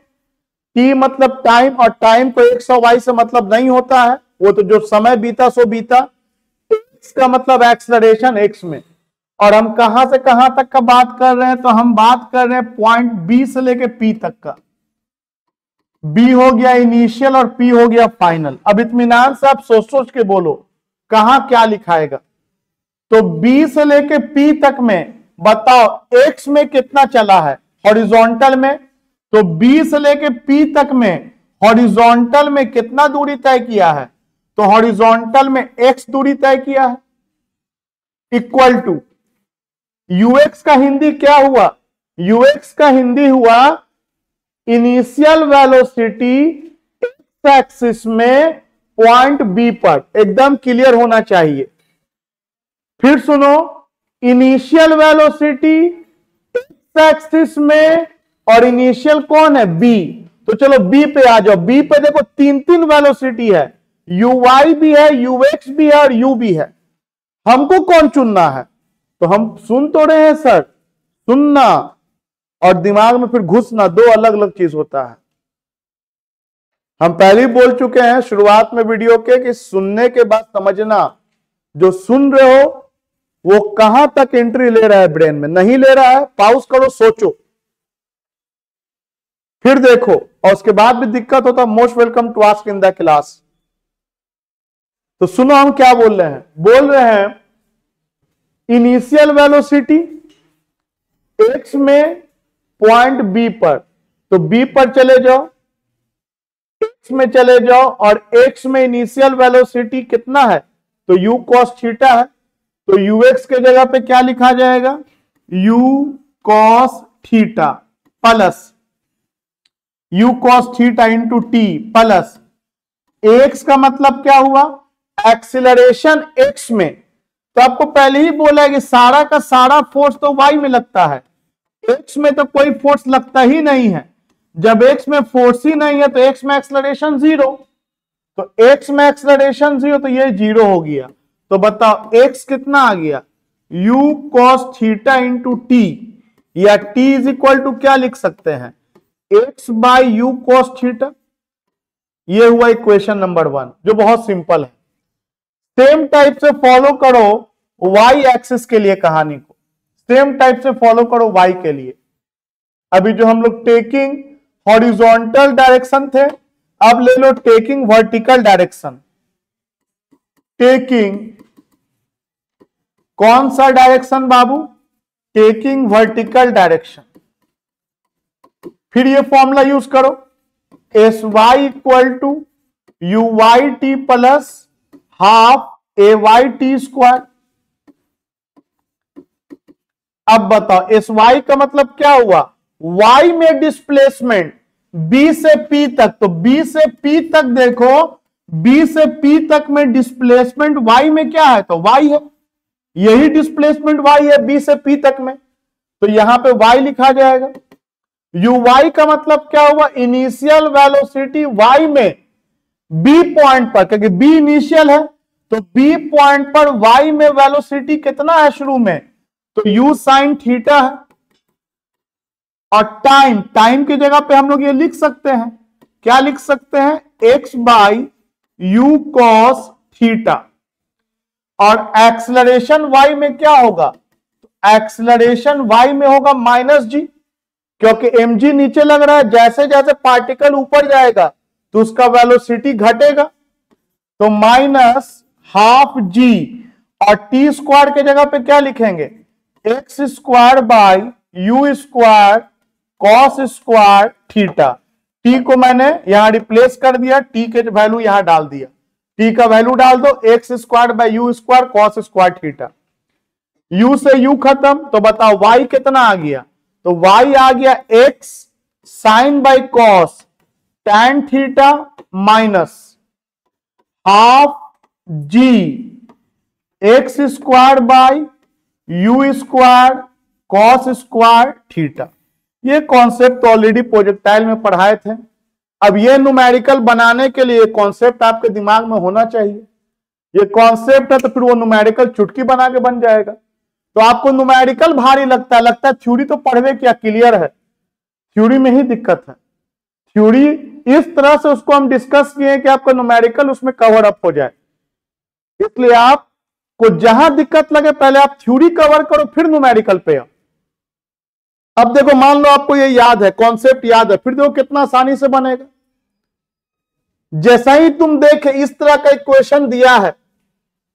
[SPEAKER 1] t मतलब टाइम, और टाइम को x और y से मतलब नहीं होता है, वो तो जो समय बीता सो बीता। x का मतलब एक्सलरेशन x में। और हम कहां से कहां तक का बात कर रहे हैं? तो हम बात कर रहे हैं पॉइंट B से लेके P तक का। B हो गया इनिशियल और P हो गया फाइनल। अब इत्मीनान से आप सोच सोच के बोलो कहां क्या लिखाएगा। तो B से लेके P तक में बताओ x में कितना चला है हॉरिजॉन्टल में? तो B से लेके P तक में हॉरिजॉन्टल में कितना दूरी तय किया है? तो हॉरिजॉन्टल में x दूरी तय किया है, इक्वल टू ux का हिंदी क्या हुआ? ux का हिंदी हुआ इनिशियल वेलोसिटी एक्स एक्सिस में पॉइंट बी पर। एकदम क्लियर होना चाहिए। फिर सुनो, इनिशियल वेलोसिटी एक्स एक्सिस में और इनिशियल कौन है? बी। तो चलो बी पे आ जाओ। बी पे देखो तीन तीन वेलोसिटी है, यू वाई भी है, यू एक्स भी है और यू भी है। हमको कौन चुनना है? तो हम सुन तो रहे हैं सर, सुनना और दिमाग में फिर घुसना दो अलग अलग चीज होता है। हम पहले ही बोल चुके हैं शुरुआत में वीडियो के कि सुनने के बाद समझना। जो सुन रहे हो वो कहां तक एंट्री ले रहा है ब्रेन में, नहीं ले रहा है, पॉज करो, सोचो, फिर देखो, और उसके बाद भी दिक्कत होता, most welcome to ask in the class. तो सुनो हम क्या बोल रहे हैं। बोल रहे हैं इनिशियल वेलोसिटी एक्स में पॉइंट बी पर। तो बी पर चले जाओ, एक्स में चले जाओ, और एक्स में इनिशियल वेलोसिटी कितना है? तो यू कॉस थीटा है। तो यू एक्स के जगह पे क्या लिखा जाएगा? You cos theta plus you cos theta into T plus x का मतलब क्या हुआ? एक्सिलरेशन एक्स में। तो आपको पहले ही बोला है कि सारा का सारा फोर्स तो वाई में लगता है, एक्स में तो कोई फोर्स लगता ही नहीं है। जब एक्स में फोर्स ही नहीं है तो एक्स में एक्सलरेशन जीरो। तो एक्स में एक्सलरेशन जीरो, तो ये जीरो हो गया। तो बताओ एक्स कितना आ गया? You cos theta into T, या टी इज इक्वल टू क्या लिख सकते हैं? X by you cos theta. ये हुआ इक्वेशन नंबर 1, जो बहुत सिंपल है। सेम टाइप से फॉलो करो वाई एक्सिस के लिए कहानी को, सेम टाइप से फॉलो करो वाई के लिए। अभी जो हम लोग टेकिंग हॉरिजॉन्टल डायरेक्शन थे, अब ले लो टेकिंग वर्टिकल डायरेक्शन। टेकिंग कौन सा डायरेक्शन बाबू? Taking vertical direction. फिर ये फॉर्मूला यूज करो, S Y equal to U Y T plus half A Y T square. अब बताओ एस वाई का मतलब क्या हुआ? वाई में डिस्प्लेसमेंट बी से पी तक। तो बी से पी तक देखो, बी से पी तक में डिस्प्लेसमेंट वाई में क्या है? तो वाई है, यही डिस्प्लेसमेंट वाई है बी से पी तक में। तो यहां पे वाई लिखा जाएगा। यू वाई का मतलब क्या हुआ? इनिशियल वेलोसिटी वाई में बी पॉइंट पर, क्योंकि बी इनिशियल है, तो बी पॉइंट पर वाई में वेलोसिटी कितना है शुरू में? तो यू साइन थीटा है। और टाइम, टाइम की जगह पे हम लोग ये लिख सकते हैं, क्या लिख सकते हैं? X by you cos theta. और एक्सलरेशन वाई में क्या होगा? एक्सलरेशन वाई में होगा माइनस जी, क्योंकि एम जी नीचे लग रहा है। जैसे जैसे पार्टिकल ऊपर जाएगा तो उसका वेलोसिटी घटेगा। तो माइनस हाफ जी, और टी स्क्वायर के जगह पे क्या लिखेंगे? X square by u square cos square theta. T को मैंने यहां रिप्लेस कर दिया, टी के वैल्यू यहां डाल दिया। टी का वैल्यू डाल दो, x square by u square cos square theta. You से यू खत्म, तो बताओ वाई कितना आ गया? तो वाई आ गया x sine by cos tan theta minus half g x square by u square cos square theta. ये कॉन्सेप्ट ऑलरेडी प्रोजेक्टाइल में पढ़ाए थे। अब ये न्यूमेरिकल बनाने के लिए कॉन्सेप्ट आपके दिमाग में होना चाहिए। ये कॉन्सेप्ट है तो फिर वो न्यूमेरिकल चुटकी बना के बन जाएगा। तो आपको न्यूमेरिकल भारी लगता है थ्योरी तो पढ़वे क्या, क्लियर है, थ्योरी में ही दिक्कत है। थ्योरी इस तरह से उसको हम डिस्कस किए कि आपका न्यूमेरिकल उसमें कवर अप हो जाए। इसलिए आपको जहां दिक्कत लगे पहले आप थ्योरी कवर करो, फिर न्यूमेरिकल पे आओ। अब देखो, मान लो आपको ये याद है, कॉन्सेप्ट याद है, फिर देखो कितना आसानी से बनेगा। जैसा ही तुम देखे इस तरह का इक्वेशन दिया है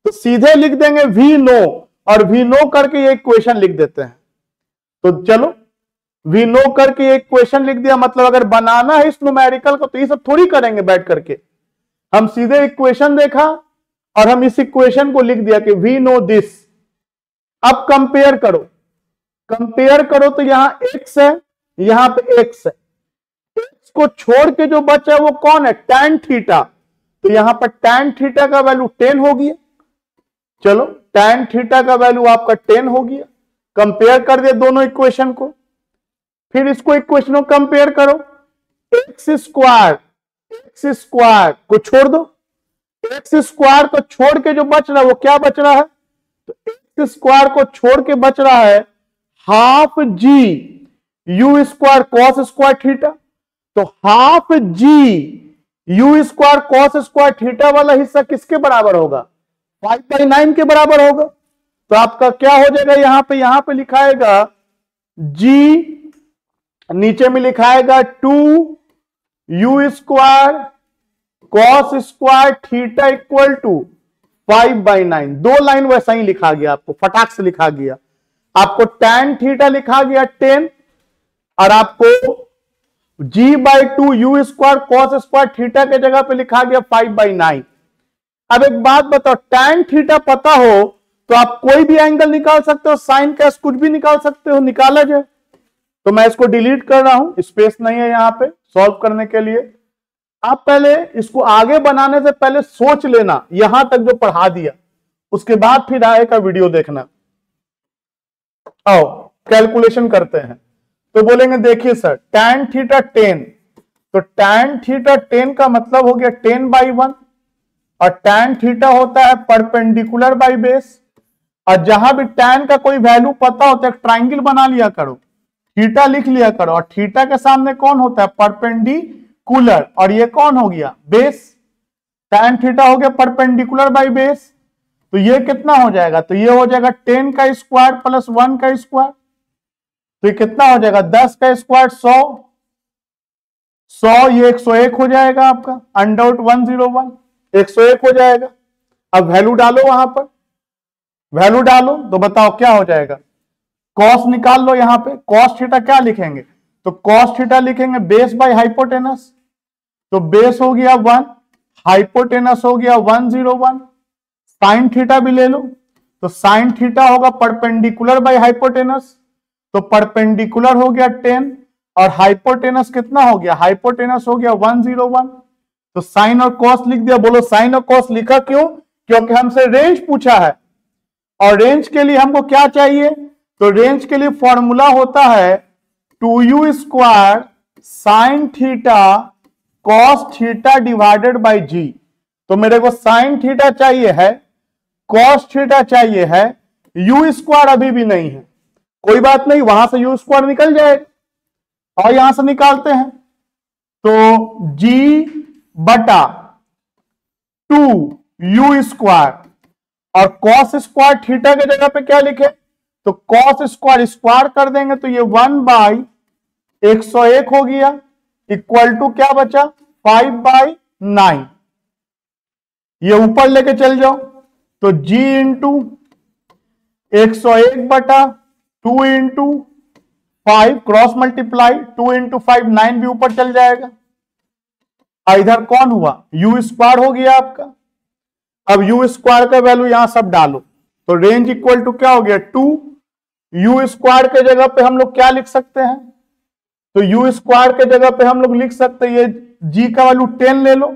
[SPEAKER 1] तो सीधे लिख देंगे वी नो, और वी नो करके ये इक्वेशन लिख देते हैं। तो चलो, वी नो करके ये इक्वेशन लिख दिया, मतलब अगर बनाना है इस न्यूमेरिकल को तो ये सब थोड़ी करेंगे बैठ करके। हम सीधे इक्वेशन देखा और हम इस इक्वेशन को लिख दिया कि वी नो दिस। अब कंपेयर करो, कंपेयर करो तो यहां x है, यहां पे x है। x को छोड़ के जो बचा है वो कौन है, tan थीटा। तो यहां पर tan थीटा का वैल्यू 10 हो गया। चलो, tan थीटा का वैल्यू आपका 10 हो गया। कंपेयर कर दिया दोनों इक्वेशन को। फिर इसको इक्वेशन को कंपेयर करो, एक्स स्क्वायर को छोड़ दो, एक्स स्क्वायर को छोड़ के जो बच रहा है वो क्या बच रहा है, तो एक्स स्क्वायर को छोड़ के बच रहा है half G U square cos square theta. तो half G U square cos square theta वाला हिस्सा किसके बराबर होगा, 5/9 के बराबर होगा। तो आपका क्या हो जाएगा, यहां पे लिखाएगा जी, नीचे में लिखाएगा 2 u square cos square theta equal to 5/9। 2 line वैसा ही लिखा गया, आपको फटाक से लिखा गया। आपको tan थीटा लिखा गया 10 और आपको g/2 you square cos square theta के जगह पे लिखा गया 5/9। अब एक बात बताओ, tan थीटा पता हो तो आप कोई भी एंगल निकाल सकते हो, साइन कैस कुछ भी निकाल सकते हो, निकाला जाए। तो मैं इसको डिलीट कर रहा हूं, स्पेस नहीं है यहां पे सॉल्व करने के लिए। आप पहले इसको आगे बनाने से पहले सोच लेना, यहां तक जो पढ़ा दिया उसके बाद फिर आगे का वीडियो देखना। आओ कैलकुलेशन करते हैं। तो बोलेंगे देखिए सर tan थीटा 10, तो tan थीटा 10 का मतलब हो गया 10/1, और tan थीटा होता है परपेंडिकुलर बाई बेस। और जहां भी tan का कोई वैल्यू पता होता है ट्राइंगल बना लिया करो, थीटा लिख लिया करो, और थीटा के सामने कौन होता है, परपेंडिकुलर, और ये कौन हो गया, बेस। tan थीटा हो गया परपेंडिकुलर बाई बेस। तो ये कितना हो जाएगा, तो ये हो जाएगा 10 का स्क्वायर प्लस 1 का स्क्वायर। तो ये कितना हो जाएगा, 10 का स्क्वायर 100, ये 101 हो जाएगा आपका, √101 101 हो जाएगा। अब वैल्यू डालो, वहां पर वैल्यू डालो तो बताओ क्या हो जाएगा, कॉस निकाल लो। यहां पे कॉस थीटा क्या लिखेंगे, तो कॉस थीटा लिखेंगे बेस बाय हाइपोटेनस। तो बेस हो गया 1, हाइपोटेनस हो गया 101। साइन थीटा भी ले लो, तो साइन थीटा होगा परपेंडिकुलर बाय हाइपोटेनस। तो परपेंडिकुलर हो गया 10 और हाइपोटेनस कितना हो गया, हाइपोटेनस हो गया 101। तो साइन और कॉस लिख दिया। बोलो साइन और कॉस लिखा क्यों, क्योंकि हमसे रेंज पूछा है, और रेंज के लिए हमको क्या चाहिए, तो रेंज के लिए फॉर्मूला होता है 2u square sine theta cos theta divided by G. तो मेरे को साइन थीटा चाहिए है, कॉस थीटा चाहिए है, यू स्क्वायर अभी भी नहीं है। कोई बात नहीं, वहां से यू स्क्वायर निकल जाएगा और यहां से निकालते हैं। तो g/2u स्क्वायर, और कॉस स्क्वायर थीटा के जगह पे क्या लिखे, तो कॉस स्क्वायर स्क्वायर कर देंगे तो ये 1/101 हो गया, इक्वल टू क्या बचा 5/9। ये ऊपर लेके चल जाओ, तो g into 101/2 into 5 cross multiply 2 into 5 9 भी ऊपर चल जाएगा। इधर कौन हुआ, यू स्क्वायर हो गया आपका। अब यू स्क्वायर का वैल्यू यहां सब डालो, तो रेंज इक्वल टू क्या हो गया 2। यू स्क्वायर के जगह पे हम लोग क्या लिख सकते हैं, तो यू स्क्वायर के जगह पे हम लोग लिख सकते हैं, ये जी का वैल्यू 10 ले लो,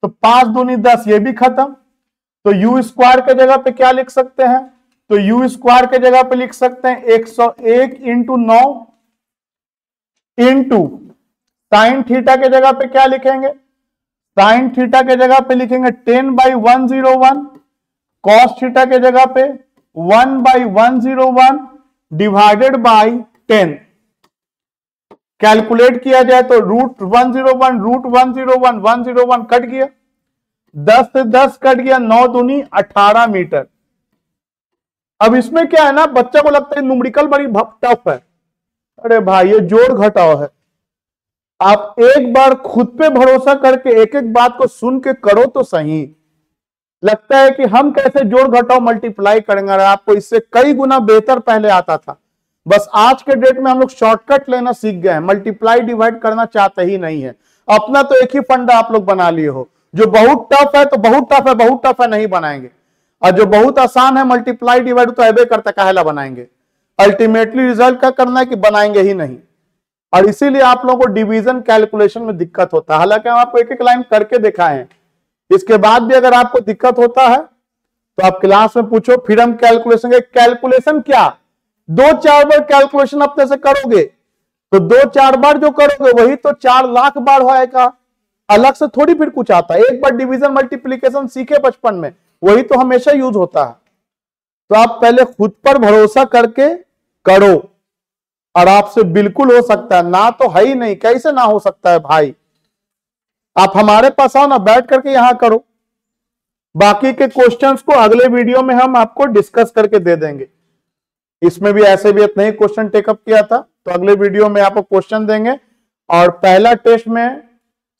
[SPEAKER 1] तो 5 दूनी 10, ये भी खत्म। तो यू स्क्वायर के जगह पे क्या लिख सकते हैं, तो यू स्क्वायर के जगह पे लिख सकते हैं 101 इंटू 9 इंटू साइन थीटा के जगह पे क्या लिखेंगे, साइन थीटा के जगह पे लिखेंगे 10/101, कॉस थीटा के जगह पे 1/101 डिवाइडेड बाई 10। कैलकुलेट किया जाए तो √101 √101 101 कट गया, 10 से 10 कट गया, 9 दूनी 18 मीटर। अब इसमें क्या है ना, बच्चा को लगता है न्यूमेरिकल बड़ी टफ है। अरे भाई ये जोड़ घटाव है, आप एक बार खुद पे भरोसा करके एक एक बात को सुन के करो तो सही। लगता है कि हम कैसे जोड़ घटाव मल्टीप्लाई करेंगे, और आपको इससे कई गुना बेहतर पहले आता था। बस आज के डेट में हम लोग शॉर्टकट लेना सीख गए हैं, मल्टीप्लाई डिवाइड करना चाहते ही नहीं है। अपना तो एक ही फंडा आप लोग बना लिए हो, जो बहुत टफ है तो बहुत टफ है, बहुत टफ है नहीं बनाएंगे, और जो बहुत आसान है मल्टीप्लाई डिवाइड तो ऐबे करता काहेला बनाएंगे। अल्टीमेटली रिजल्ट क्या करना है कि बनाएंगे ही नहीं, और इसीलिए आप लोगों को डिवीजन कैलकुलेशन में दिक्कत होता है। हालांकि हम आपको एक एक लाइन करके दिखाए हैं, इसके बाद भी अगर आपको दिक्कत होता है तो आप क्लास में पूछो, फिर हम कैलकुलेशन कैलकुलेशन क्या 2-4 बार कैलकुलेशन अपने से करोगे तो 2-4 बार जो करोगे वही तो 4 लाख बार होएगा, अलग से थोड़ी फिर कुछ आता है। एक बार डिवीजन मल्टीप्लीकेशन सीखे बचपन में, वही तो हमेशा यूज होता है। तो आप पहले खुद पर भरोसा करके करो, और आपसे बिल्कुल हो सकता है, ना तो है ही नहीं, कैसे ना हो सकता है भाई। आप हमारे पास आओ ना, बैठ करके यहां करो, बाकी के क्वेश्चंस को अगले वीडियो में हम आपको डिस्कस करके दे देंगे। इसमें भी ऐसे भी नहीं क्वेश्चन टेकअप किया था, तो अगले वीडियो में आपको क्वेश्चन देंगे, और पहला टेस्ट में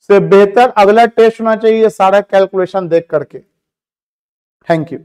[SPEAKER 1] से बेहतर अगला टेस्ट होना चाहिए सारा कैलकुलेशन देख करके। Thank you.